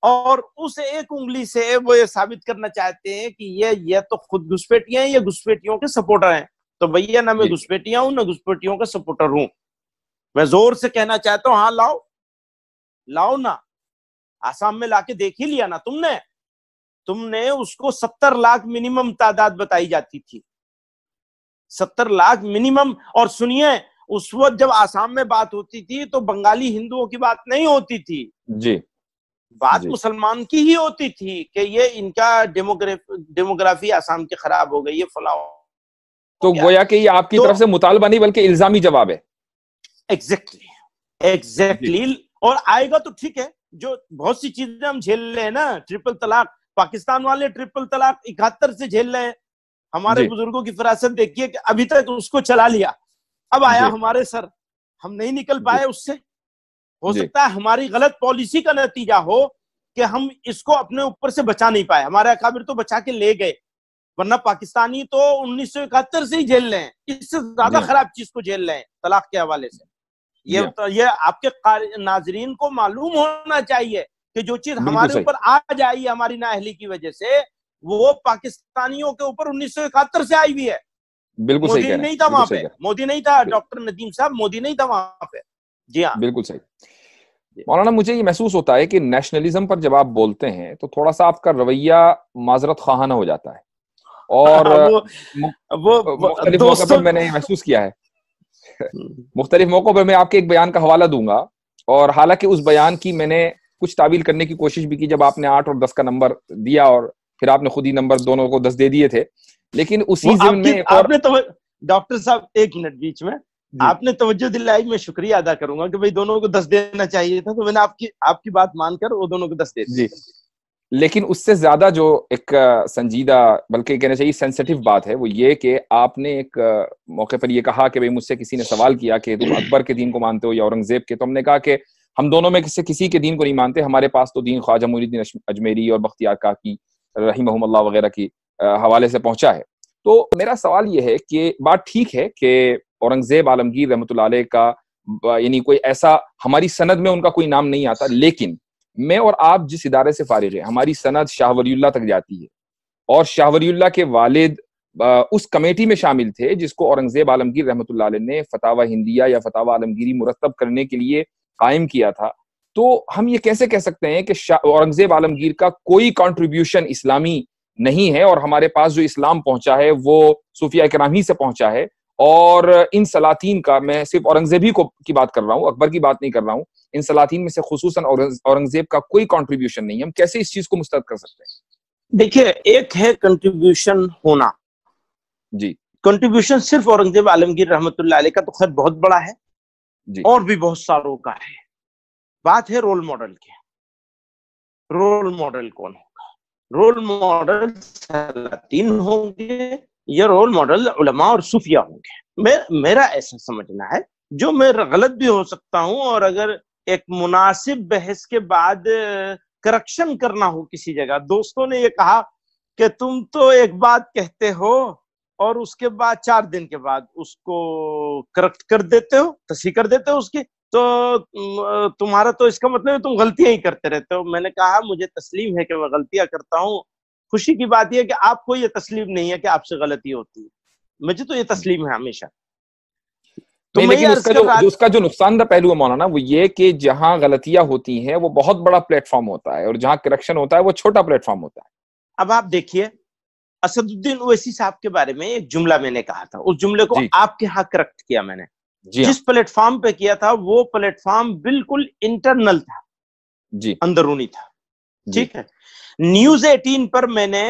اور اس ایک انگلی سے وہ یہ ثابت کرنا چاہتے ہیں کہ یہ تو خود گھسپیٹیاں ہیں، یہ گھسپیٹیوں کے سپورٹر ہیں. تو بھیا نہ میں گھسپیٹیاں ہوں نہ گھسپیٹیوں کا سپورٹر ہوں. میں زور سے کہنا چاہتا ہوں، ہاں لاؤ نا. آسام میں لا کے دیکھ ہی لیا نا تم نے اس کو 70 لاکھ منیمم تعداد بتائی جاتی تھی، 70 لاکھ منیمم. اور سنیے، اس وقت جب آسام میں بات ہوتی تھی تو بنگالی ہندوؤں کی بات نہیں ہوتی تھی، بات مسلمان کی ہی ہوتی تھی کہ یہ ان کا ڈیموگرافی آسام کی خراب ہو گئی، یہ فلاں. تو گویا کہ یہ آپ کی طرف سے مطالبہ نہیں بلکہ الزامی جواب ہے. ایگزیکٹلی. اور آئے گا تو ٹھیک ہے، جو بہت سی چیزیں ہم جھیل رہے ہیں نا، ٹرپل طلاق، پاکستان والے ٹرپل طلاق 71 سے جھیل رہے ہیں. ہمارے بزرگوں کی فراست دیکھیے کہ ابھی تک اس کو چلا لیا، اب آیا ہمارے سر، ہم نہیں نکل پائے اس سے. ہو سکتا ہے ہماری غلط پالیسی کا نتیجہ ہو کہ ہم اس کو اپنے اوپر سے بچا نہیں پائے. ہمارے اکابر تو بچا کے لے گئے، ورنہ پاکستانی تو 1971 سے ہی جھیل رہے ہیں، اس سے زیادہ خراب چیز کو جھیل رہے ہیں طلاق کے حوالے سے. یہ آپ کے ناظرین کو معلوم ہونا چاہیے کہ جو چیز ہمارے اوپر آ جائی ہماری نااہلی کی وجہ سے، وہ پاکستانیوں کے اوپر 1971 سے آئی ہوئی ہے. بالکل صحیح. مودی نہیں تھا وہاں پہ، مودی نہیں تھا، ڈاکٹر ندیم صاحب مودی نہیں تھا وہاں پہ. جی ہاں بالکل صحیح. مولانا مجھے یہ محسوس ہوتا ہے کہ نیشنلزم پر جب آپ بولتے ہیں تو تھوڑا سا آپ کا رویہ معذرت خواہانہ ہو جاتا ہے، اور مختلف موقع پر میں نے یہ محسوس کیا ہے. مختلف موقعوں پر میں آپ کے ایک بیان کا حوالہ دوں گا، اور حالانکہ اس بیان کی میں نے کچھ تعویل کرنے کی کوشش بھی کی جب آپ نے 8 اور 10 کا نمبر دیا، اور پھر آپ نے خود ہی نمبر دونوں کو 10 دے دیے تھے، لیکن اسی ضمن میں ایک اور ڈاکٹر صاحب ایک منٹ بیچ میں آپ نے توجہ دلائی، میں شکریہ ادا کروں گا کہ بھائی دونوں کو 10 دینا چاہیے تھا، تو میں نے آپ کی بات مان کر وہ دونوں کو 10 دے دی. جی، لیکن اس سے زیادہ جو ایک سنجیدہ بلکہ کہنا چاہیے سینسٹیو بات ہے وہ یہ کہ آپ نے ایک موقع پر یہ کہا کہ بھئی مجھ سے کسی نے سوال کیا کہ تم اکبر کے دین کو مانتے ہو یا اورنگزیب کے، تو ہم نے کہا کہ ہم دونوں میں کسی کے دین کو نہیں مانتے، ہمارے پاس تو دین خواجہ معین الدین اجمیری اور بختیار کاکی رحمہم اللہ وغیرہ کی حوالے سے پہنچا ہے. تو میرا سوال یہ ہے کہ بات ٹھیک ہے کہ اورنگزیب عالمگیر رحمۃ اللہ علیہ کا یعنی کوئی ایسا ہماری سند میں ان کا کوئی نام نہیں آتا، لیکن میں اور آپ جس ادارے سے فارغ ہیں ہماری سند شاہ ولی اللہ تک جاتی ہے، اور شاہ ولی اللہ کے والد اس کمیٹی میں شامل تھے جس کو اورنگزیب عالمگیر رحمۃ اللہ علیہ نے فتاوی ہندیہ یا فتاوی عالمگیری مرتب کرنے کے لیے قائم کیا تھا. تو ہم یہ کیسے کہہ سکتے ہیں کہ اورنگزیب عالمگیر کا کوئی کنٹریبیوشن اسلامی نہیں ہے، اور ہمارے پاس جو اسلام پہنچا ہے وہ صوفیاء کرام ہی سے پہنچا ہے، اور ان سلاطین کا، میں صرف اورنگزیب کی بات کر رہا ہوں، اکبر کی بات نہیں کر رہا ہوں، ان سلاطین میں سے خصوصاً اورنگزیب کا کوئی کنٹریبیوشن نہیں ہے. ہم کیسے اس چیز کو مسترد کر سکتے ہیں؟ دیکھیے، ایک ہے کنٹریبیوشن ہونا، جی کنٹریبیوشن صرف اورنگزیب عالمگیر رحمۃ اللہ علیہ کا تو خیر بہت بڑا ہے، جی اور بھی بہت ساروں کا ہے. بات ہے رول ماڈل کی. رول ماڈل کون ہوگا؟ رول ماڈل سلاطین ہوں گے یا رول ماڈل علماء اور صوفیاء ہوں گے؟ میرا ایسا سمجھنا ہے، جو میں غلط بھی ہو سکتا ہوں، اور اگر ایک مناسب بحث کے بعد کریکشن کرنا ہو کسی جگہ. دوستوں نے یہ کہا کہ تم تو ایک بات کہتے ہو اور اس کے بعد 4 دن کے بعد اس کو کریکٹ کر دیتے ہو، تصحیح کر دیتے ہو اس کی، تو تمہارا تو اس کا مطلب ہے تم غلطیاں ہی کرتے رہتے ہو. میں نے کہا مجھے تسلیم ہے کہ میں غلطیاں کرتا ہوں، خوشی کی بات یہ ہے کہ آپ کو یہ تسلیم نہیں ہے کہ آپ سے غلطی ہوتی ہے، مجھے تو یہ تسلیم ہے ہمیشہ. تو نہیں، میں لیکن اس کا جو نقصان دہ پہلو ہے مولانا وہ یہ کہ جہاں غلطیاں ہوتی ہیں وہ بہت بڑا پلیٹ فارم ہوتا ہے، اور جہاں کریکشن ہوتا ہے وہ چھوٹا پلیٹ فارم ہوتا ہے. اب آپ دیکھیے، اسد الدین اویسی صاحب کے بارے میں ایک جملہ میں نے کہا تھا، اس جملے کو جی آپ کے ہاں کریکٹ کیا میں نے. جی جس پلیٹ فارم پہ کیا تھا وہ پلیٹ فارم بالکل انٹرنل تھا، جی اندرونی تھا. جی ٹھیک ہے. نیوز 18 پر میں نے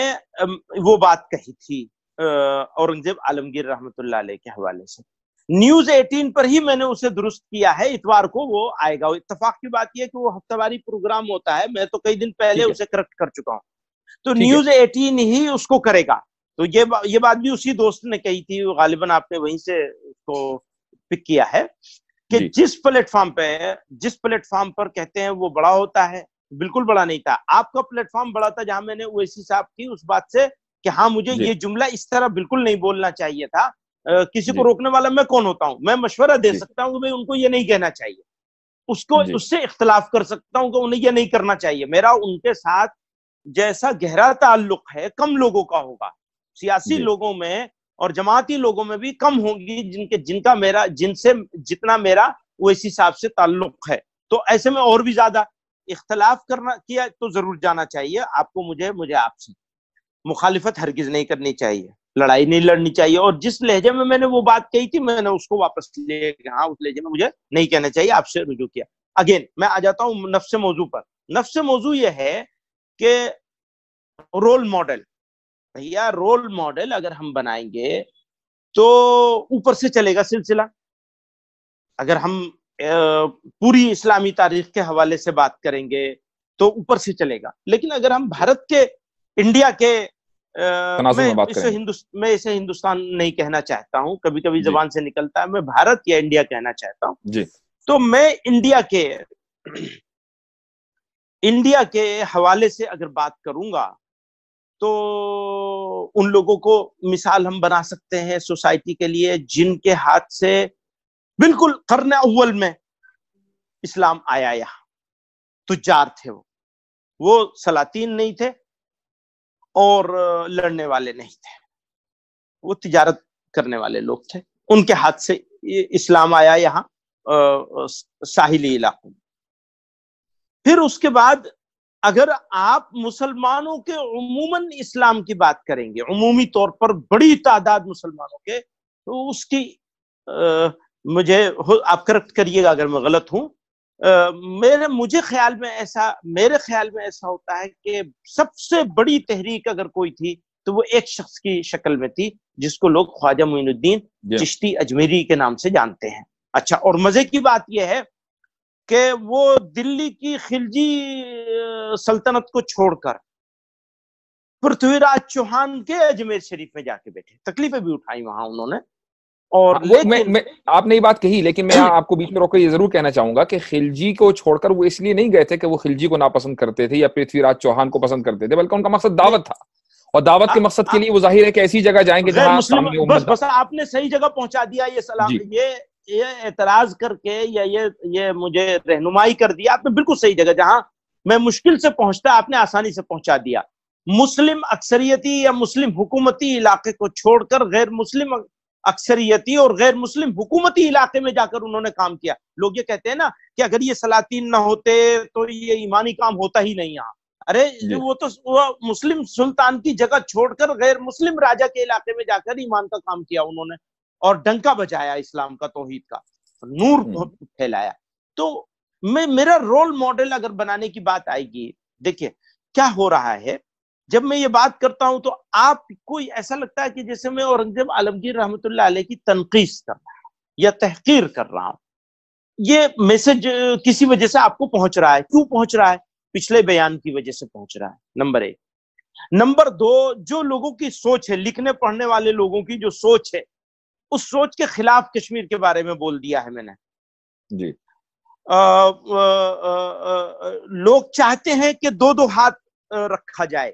وہ بات کہی تھی اورنگزیب عالمگیر رحمۃ اللہ علیہ کے حوالے سے. نیوز 18 پر ہی میں نے اسے درست کیا ہے، اتوار کو وہ آئے گا. اتفاق کی بات یہ ہے کہ وہ ہفتہ واری پروگرام ہوتا ہے، میں تو کئی دن پہلے اسے کریکٹ کر چکا ہوں، تو نیوز 18 ہی اس کو کرے گا. تو یہ بات بھی اسی دوست نے کہی تھی، غالباً آپ نے وہیں سے اس کو پک کیا ہے کہ جس پلیٹ فارم پر کہتے ہیں وہ بڑا ہوتا ہے، بالکل بڑا نہیں تھا. آپ کا پلیٹ فارم بڑا تھا جہاں میں نے اویسی صاحب کی اس بات سے کہ ہاں مجھے یہ جملہ اس طرح بالکل نہیں بولنا چاہیے تھا. کسی کو روکنے والا میں کون ہوتا ہوں؟ میں مشورہ دے سکتا ہوں کہ بھئی ان کو یہ نہیں کہنا چاہیے، اس سے اختلاف کر سکتا ہوں کہ انہیں یہ نہیں کرنا چاہیے. میرا ان کے ساتھ جیسا گہرا تعلق ہے کم لوگوں کا ہوگا، سیاسی لوگوں میں اور جماعتی لوگوں میں بھی کم ہوں گی جن سے جتنا میرا اویسی صاحب سے تعلق ہے. تو ایسے میں اور بھی زیادہ اختلاف کیا تو ضرور جانا چاہیے. آپ کو مجھے آپ سے مخالفت ہرگز نہیں کرنی چاہیے، لڑائی نہیں لڑنی چاہیے. اور جس لہجے میں نے وہ بات کہی تھی میں نے اس کو واپس لے کہ ہاں اس لہجے میں مجھے نہیں کہنا چاہیے، آپ سے رجوع کیا. اگین میں آ جاتا ہوں نفس موضوع پر. نفس موضوع یہ ہے کہ رول ماڈل، بھیا رول ماڈل اگر ہم بنائیں گے تو اوپر سے چلے گا سلسلہ. اگر ہم پوری اسلامی تاریخ کے حوالے سے بات کریں گے تو اوپر سے چلے گا، لیکن اگر ہم بھارت کے، انڈیا کے، میں اسے ہندوستان نہیں کہنا چاہتا ہوں، کبھی کبھی زبان سے نکلتا ہے، میں بھارت یا انڈیا کہنا چاہتا ہوں. تو میں انڈیا کے حوالے سے اگر بات کروں گا تو ان لوگوں کو مثال ہم بنا سکتے ہیں سوسائٹی کے لیے جن کے ہاتھ سے بالکل قرن اول میں اسلام آیا. یہاں تجار تھے، وہ سلاطین نہیں تھے اور لڑنے والے نہیں تھے، وہ تجارت کرنے والے لوگ تھے. ان کے ہاتھ سے اسلام آیا یہاں ساحلی علاقوں میں. پھر اس کے بعد اگر آپ مسلمانوں کے عموماً اسلام کی بات کریں گے، عمومی طور پر بڑی تعداد مسلمانوں کے، تو اس کی مجھے آپ کریکٹ کریے گا اگر میں غلط ہوں، میرے خیال میں ایسا ہوتا ہے کہ سب سے بڑی تحریک اگر کوئی تھی تو وہ ایک شخص کی شکل میں تھی، جس کو لوگ خواجہ معین الدین چشتی اجمیری کے نام سے جانتے ہیں۔ اچھا، اور مزے کی بات یہ ہے کہ وہ دلی کی خلجی سلطنت کو چھوڑ کر پرتھوی راج چوہان کے اجمیر شریف میں جا کے بیٹھے، تکلیفیں بھی اٹھائی وہاں انہوں نے۔ اور لیکن آپ نے یہ بات کہی، لیکن میں آپ کو بیچ میں روک کر یہ ضرور کہنا چاہوں گا کہ خلجی کو چھوڑ کر وہ اس لیے نہیں گئے تھے کہ وہ خلجی کو ناپسند کرتے تھے یا پرتھوی راج چوہان کو پسند کرتے تھے، بلکہ ان کا مقصد دعوت تھا، اور دعوت کے مقصد کے لیے وہ ظاہر ہے کہ ایسی جگہ جائیں گے جہاں سامنے امت۔ بس آپ نے صحیح جگہ پہنچا دیا، یہ اعتراض کر کے یا یہ مجھے رہنمائی کر دیا آپ نے بالکل صحیح جگہ، جہاں میں مشکل سے پہنچتا آپ نے آسانی سے پہنچا دیا۔ مسلم اکثریتی یا مسلم حکومتی علاقے کو چھوڑ کر غیر مسلم اکثریتی اور غیر مسلم حکومتی علاقے میں جا کر انہوں نے کام کیا۔ لوگ یہ کہتے ہیں نا کہ اگر یہ سلاطین نہ ہوتے تو یہ ایمانی کام ہوتا ہی نہیں یہاں۔ ارے وہ تو مسلم سلطان کی جگہ چھوڑ کر غیر مسلم راجا کے علاقے میں جا کر ایمان کا کام کیا انہوں نے، اور ڈنکا بجایا اسلام کا، توحید کا نور پھیلایا۔ تو میرا رول ماڈل اگر بنانے کی بات آئے گی، دیکھیں کیا ہو رہا ہے جب میں یہ بات کرتا ہوں تو آپ کو ایسا لگتا ہے کہ جیسے میں اورنگزیب عالمگیر رحمۃ اللہ علیہ کی تنقید کر رہا ہوں یا تحقیر کر رہا ہوں۔ یہ میسج کسی وجہ سے آپ کو پہنچ رہا ہے، کیوں پہنچ رہا ہے؟ پچھلے بیان کی وجہ سے پہنچ رہا ہے، نمبر 1۔ نمبر 2، جو لوگوں کی سوچ ہے، لکھنے پڑھنے والے لوگوں کی جو سوچ ہے، اس سوچ کے خلاف کشمیر کے بارے میں بول دیا ہے میں نے۔ جی، لوگ چاہتے ہیں کہ دو ہاتھ رکھا جائے،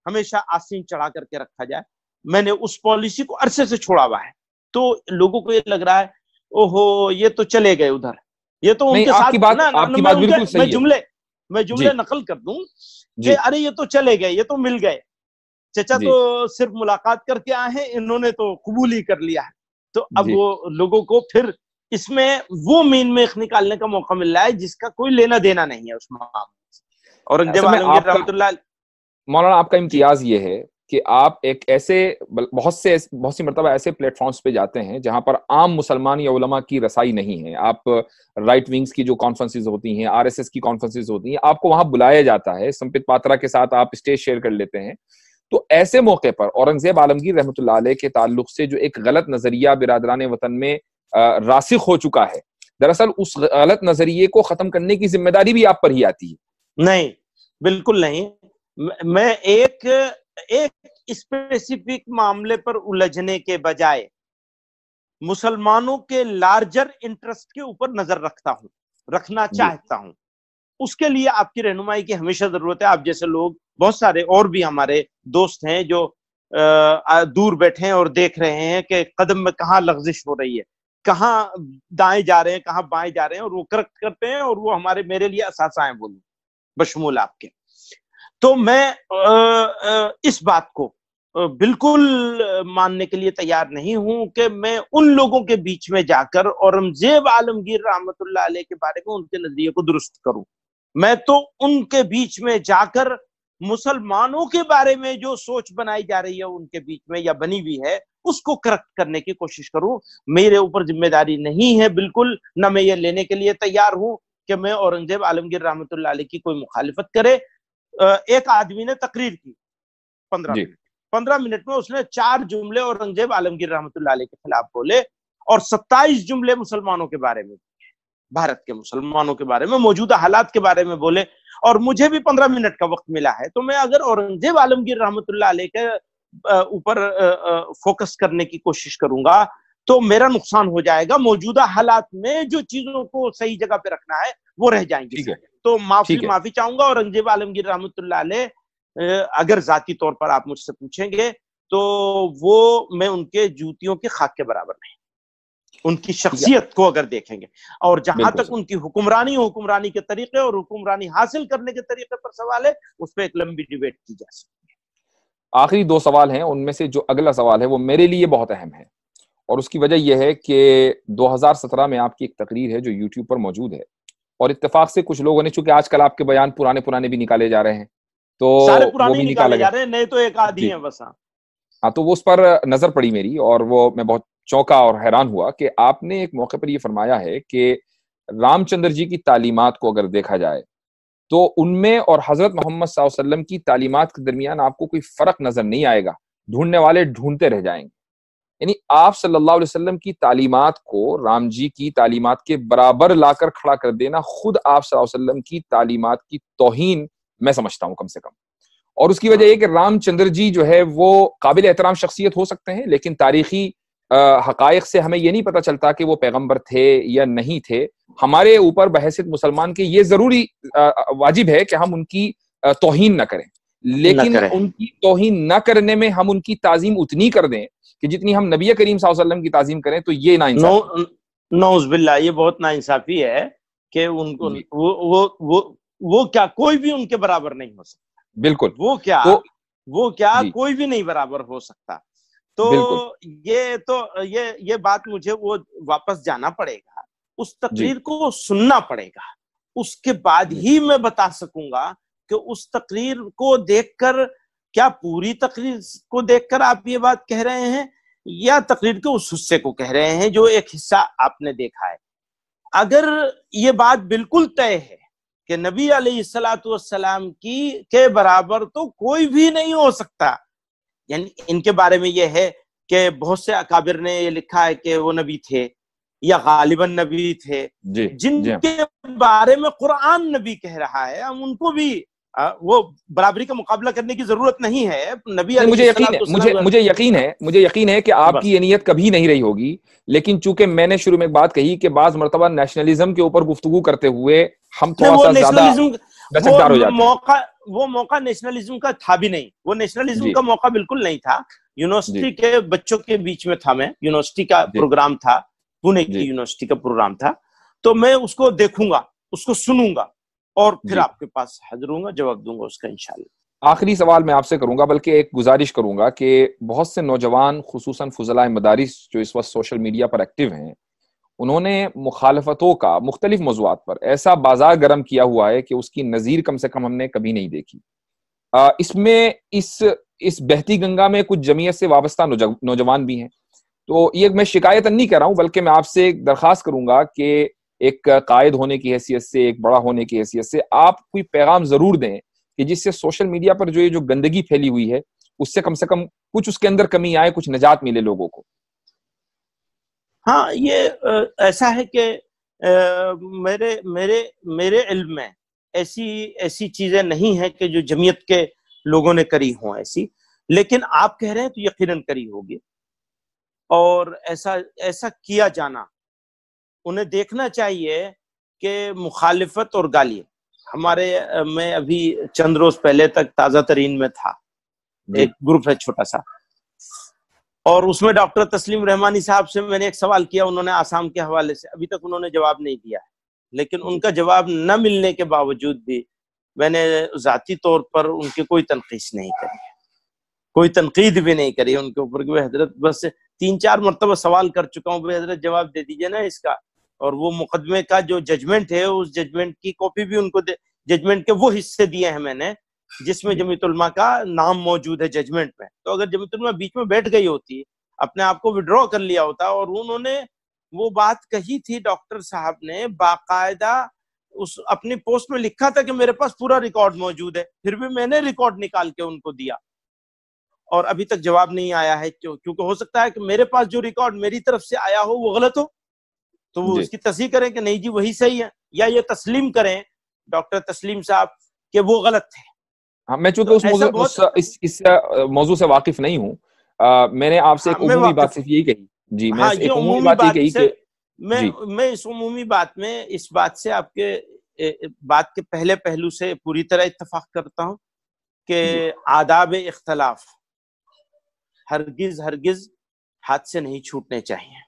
ہمیشہ آستین چڑھا کر کے رکھا جائے۔ میں نے اس پالیسی کو عرصے سے چھوڑا ہوا ہے، تو لوگوں کو یہ لگ رہا ہے اوہو یہ تو چلے گئے ادھر، یہ تو ان کے ساتھ میں جملے نقل کر دوں کہ ارے یہ تو چلے گئے، یہ تو مل گئے، چچا تو صرف ملاقات کر کے آئے ہیں، انہوں نے تو قبول ہی کر لیا ہے۔ تو اب وہ لوگوں کو پھر اس میں وہ مین میخ نکالنے کا موقع مل رہا ہے جس کا کوئی لینا دینا نہیں ہے اس معاملے سے۔ اورنگزیب عالمگیر رحمۃ اللہ مولانا، آپ کا امتیاز یہ ہے کہ آپ ایک ایسے بہت سی مرتبہ ایسے پلیٹ فارمز پہ جاتے ہیں جہاں پر عام مسلمان یا علماء کی رسائی نہیں ہے۔ آپ رائٹ ونگز کی جو کانفرنسز ہوتی ہیں، RSS کی کانفرنسز ہوتی ہیں، آپ کو وہاں بلایا جاتا ہے، سمپت پاترا کے ساتھ آپ اسٹیج شیئر کر لیتے ہیں۔ تو ایسے موقع پر اورنگزیب عالمگیر رحمۃ اللہ علیہ کے تعلق سے جو ایک غلط نظریہ برادران وطن میں راسخ ہو چکا ہے، دراصل اس غلط نظریے کو ختم کرنے کی ذمہ داری بھی آپ پر ہی آتی ہے۔ نہیں، بالکل نہیں۔ میں ایک اسپیسیفک معاملے پر الجھنے کے بجائے مسلمانوں کے لارجر انٹرسٹ کے اوپر نظر رکھنا چاہتا ہوں۔ اس کے لیے آپ کی رہنمائی کی ہمیشہ ضرورت ہے۔ آپ جیسے لوگ، بہت سارے اور بھی ہمارے دوست ہیں جو دور بیٹھے ہیں اور دیکھ رہے ہیں کہ قدم میں کہاں لغزش ہو رہی ہے، کہاں دائیں جا رہے ہیں، کہاں بائیں جا رہے ہیں، اور وہ کریکٹ کرتے ہیں، اور وہ میرے لیے اثاثہ ہیں بولوں بشمول آپ کے۔ تو میں اس بات کو بالکل ماننے کے لیے تیار نہیں ہوں کہ میں ان لوگوں کے بیچ میں جا کر اورنگزیب عالمگیر رحمت اللہ علیہ کے بارے میں ان کے نظریے کو درست کروں۔ میں تو ان کے بیچ میں جا کر مسلمانوں کے بارے میں جو سوچ بنائی جا رہی ہے ان کے بیچ میں یا بنی ہوئی ہے، اس کو کریکٹ کرنے کی کوشش کروں۔ میرے اوپر ذمہ داری نہیں ہے بالکل، نہ میں یہ لینے کے لیے تیار ہوں کہ میں اورنگزیب عالمگیر رحمت اللہ علیہ کی کوئی مخالفت کرے۔ ایک آدمی نے تقریر کی 15 منٹ میں اس نے 4 جملے اورنگزیب عالمگیر رحمت اللہ علیہ کے خلاف بولے اور 27 جملے مسلمانوں کے بارے میں، بھارت کے مسلمانوں کے بارے میں، موجودہ حالات کے بارے میں بولے، اور مجھے بھی 15 منٹ کا وقت ملا ہے۔ تو میں اگر اورنگزیب عالمگیر رحمت اللہ علیہ کے اوپر فوکس کرنے کی کوشش کروں گا تو میرا نقصان ہو جائے گا۔ موجودہ حالات میں جو چیزوں کو صحیح جگہ پہ رکھنا ہے وہ رہ جائیں گے۔ تو معافی چاہوں گا اورنگزیب عالمگیر رحمت اللہ علیہ، اگر ذاتی طور پر آپ مجھ سے پوچھیں گے تو وہ میں ان کے جوتیوں کی خاک کے برابر نہیں، ان کی شخصیت کو اگر دیکھیں گے، اور جہاں تک ان کی حکمرانی کے طریقے اور حکمرانی حاصل کرنے کے طریقے پر سوال ہے، اس پہ ایک لمبی ڈیبیٹ کی جا سکتی ہے۔ آخری 2 سوال ہیں، ان میں سے جو اگلا سوال ہے وہ میرے لیے بہت اہم ہے، اور اس کی وجہ یہ ہے کہ 2017 میں آپ کی ایک تقریر ہے جو یوٹیوب پر موجود ہے، اور اتفاق سے کچھ لوگوں نے، چونکہ آج کل آپ کے بیان پرانے بھی نکالے جا رہے ہیں، تو سارے پرانے نکالے جا رہے ہیں، نئے تو ایک آدھی ہیں بس۔ ہاں، تو وہ اس پر نظر پڑی میری، اور وہ میں بہت چونکا اور حیران ہوا کہ آپ نے ایک موقع پر یہ فرمایا ہے کہ رام چندر جی کی تعلیمات کو اگر دیکھا جائے تو ان میں اور حضرت محمد صلی اللہ علیہ وسلم کی تعلیمات کے درمیان آپ کو کوئی فرق نظر نہیں آئے گا، ڈھونڈنے والے ڈھونڈتے رہ جائیں گے. یعنی آپ صلی اللہ علیہ وسلم کی تعلیمات کو رام جی کی تعلیمات کے برابر لا کر کھڑا کر دینا خود آپ صلی اللہ علیہ وسلم کی تعلیمات کی توہین میں سمجھتا ہوں کم سے کم. اور اس کی وجہ یہ کہ رام چندر جی جو ہے وہ قابل احترام شخصیت ہو سکتے ہیں، لیکن تاریخی حقائق سے ہمیں یہ نہیں پتہ چلتا کہ وہ پیغمبر تھے یا نہیں تھے. ہمارے اوپر بحیثیت مسلمان کے یہ ضروری واجب ہے کہ ہم ان کی توہین نہ کریں، لیکن ان کی توہین نہ کرنے میں ہم ان کی تعظیم اتنی کر دیں کہ جتنی ہم نبی کریم صلی اللہ علیہ وسلم کی تعظیم کریں، تو یہ ناانصافی. نعوذ باللہ، یہ بہت ناانصافی ہے کہ ان کو وہ کیا کوئی بھی ان کے برابر نہیں ہو سکتا. بالکل، وہ کیا کوئی بھی نہیں برابر ہو سکتا. تو یہ بات مجھے وہ واپس جانا پڑے گا، اس تقریر کو سننا پڑے گا، اس کے بعد ہی میں بتا سکوں گا کہ اس تقریر کو دیکھ کر، کیا پوری تقریر کو دیکھ کر آپ یہ بات کہہ رہے ہیں یا تقریر کے اس حصے کو کہہ رہے ہیں جو ایک حصہ آپ نے دیکھا ہے. اگر یہ بات بالکل طے ہے کہ نبی علیہ السلام کے برابر تو کوئی بھی نہیں ہو سکتا، یعنی ان کے بارے میں یہ ہے کہ بہت سے اکابر نے یہ لکھا ہے کہ وہ نبی تھے یا غالباً نبی تھے، جن کے بارے میں قرآن نبی کہہ رہا ہے، ہم ان کو بھی وہ برابری کا مقابلہ کرنے کی ضرورت نہیں ہے. نبی مجھے یقین ہے کہ آپ کی یہ نیت کبھی نہیں رہی ہوگی، لیکن چونکہ میں نے شروع میں ایک بات کہی کہ بعض مرتبہ نیشنلزم کے اوپر گفتگو کرتے ہوئے ہم تھوڑا سا زیادہ لچکدار ہو جاتے ہیں. وہ موقع نیشنلزم کا تھا بھی نہیں، وہ نیشنلزم کا موقع بالکل نہیں تھا. یونیورسٹی کے بچوں کے بیچ میں تھا، میں یونیورسٹی کا پروگرام تھا، پونے کی یونیورسٹی کا پروگرام تھا، تو میں اس کو دیکھوں گا، اس کو سنوں گا اور پھر آپ کے پاس حاضر ہوں گا، جواب دوں گا اس کا انشاءاللہ. آخری سوال میں آپ سے کروں گا، بلکہ ایک گزارش کروں گا کہ بہت سے نوجوان خصوصاً فضلاء مدارس جو اس وقت سوشل میڈیا پر ایکٹیو ہیں، انہوں نے مخالفتوں کا مختلف موضوعات پر ایسا بازار گرم کیا ہوا ہے کہ اس کی نظیر کم سے کم ہم نے کبھی نہیں دیکھی. اس میں اس بہتی گنگا میں کچھ جمعیت سے وابستہ نوجوان بھی ہیں. تو یہ میں شکایت نہیں کر رہا ہوں، بلکہ میں آپ سے ایک درخواست کروں گا کہ ایک قائد ہونے کی حیثیت سے، ایک بڑا ہونے کی حیثیت سے آپ کوئی پیغام ضرور دیں کہ جس سے سوشل میڈیا پر جو گندگی پھیلی ہوئی ہے اس سے کم کچھ اس کے اندر کمی آئے، کچھ نجات ملے لوگوں کو. ہاں، یہ ایسا ہے کہ میرے علم میں ایسی چیزیں نہیں ہیں کہ جو جمعیت کے لوگوں نے کری ہوں ایسی، لیکن آپ کہہ رہے ہیں تو یقیناً کری ہوگی. اور ایسا کیا جانا، انہیں دیکھنا چاہیے کہ مخالفت اور گالی میں ابھی چند روز پہلے تک تازہ ترین میں تھا، ایک گروپ ہے چھوٹا سا، اور اس میں ڈاکٹر تسلیم رحمانی صاحب سے میں نے ایک سوال کیا، انہوں نے آسام کے حوالے سے ابھی تک انہوں نے جواب نہیں دیا ہے، لیکن ان کا جواب نہ ملنے کے باوجود بھی میں نے ذاتی طور پر ان کی کوئی تنقید نہیں کری، کوئی تنقید بھی نہیں کری ان کے اوپر کہ حضرت بس 3-4 مرتبہ سوال کر چکا ہوں، حضرت جواب دے دیجئے نا اس کا. اور وہ مقدمے کا جو ججمنٹ ہے، اس ججمنٹ کی کاپی بھی ان کو ججمنٹ کے وہ حصے دیے ہیں میں نے جس میں جمعیت علماء کا نام موجود ہے ججمنٹ میں. تو اگر جمعیت علماء بیچ میں بیٹھ گئی ہوتی، اپنے آپ کو وڈرا کر لیا ہوتا، اور انہوں نے وہ بات کہی تھی، ڈاکٹر صاحب نے باقاعدہ اس اپنی پوسٹ میں لکھا تھا کہ میرے پاس پورا ریکارڈ موجود ہے، پھر بھی میں نے ریکارڈ نکال کے ان کو دیا اور ابھی تک جواب نہیں آیا ہے. کیونکہ ہو سکتا ہے کہ میرے پاس جو ریکارڈ میری طرف سے آیا ہو وہ غلط ہو، تو وہ اس کی تصحیح کریں کہ نہیں جی وہی صحیح ہے، یا یہ تسلیم کریں ڈاکٹر تسلیم صاحب کہ وہ غلط تھے. میں چونکہ اس موضوع سے واقف نہیں ہوں، میں نے آپ سے ایک عمومی بات صرف یہی کہی. جی، میں ایک عمومی بات یہ کہی کہ میں اس عمومی بات میں اس بات سے آپ کے بات کے پہلے پہلو سے پوری طرح اتفاق کرتا ہوں کہ آداب اختلاف ہرگز ہاتھ سے نہیں چھوٹنے چاہیے،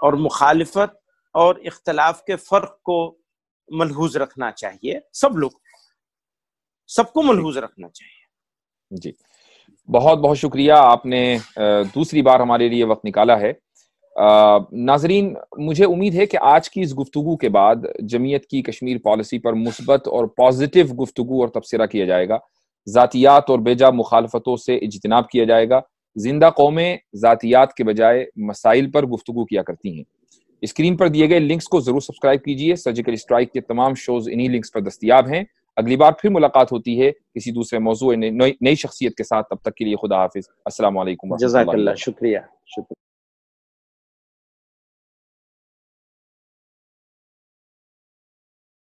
اور مخالفت اور اختلاف کے فرق کو ملحوظ رکھنا چاہیے. سب کو ملحوظ رکھنا چاہیے. جی، بہت بہت شکریہ، آپ نے دوسری بار ہمارے لیے وقت نکالا ہے. ناظرین، مجھے امید ہے کہ آج کی اس گفتگو کے بعد جمعیت کی کشمیر پالیسی پر مثبت اور پازیٹیو گفتگو اور تبصرہ کیا جائے گا، ذاتیات اور بیجا مخالفتوں سے اجتناب کیا جائے گا، زندہ قومیں ذاتیات کے بجائے مسائل پر گفتگو کیا کرتی ہیں۔ اسکرین پر دیے گئے لنکس کو ضرور سبسکرائب کیجیے۔ سرجیکل اسٹرائک کے تمام شوز انہی لنکس پر دستیاب ہیں۔ اگلی بار پھر ملاقات ہوتی ہے کسی دوسرے موضوع نئی شخصیت کے ساتھ۔ تب تک کے لیے خدا حافظ۔ السلام علیکم۔ جزاک اللہ، شکریہ۔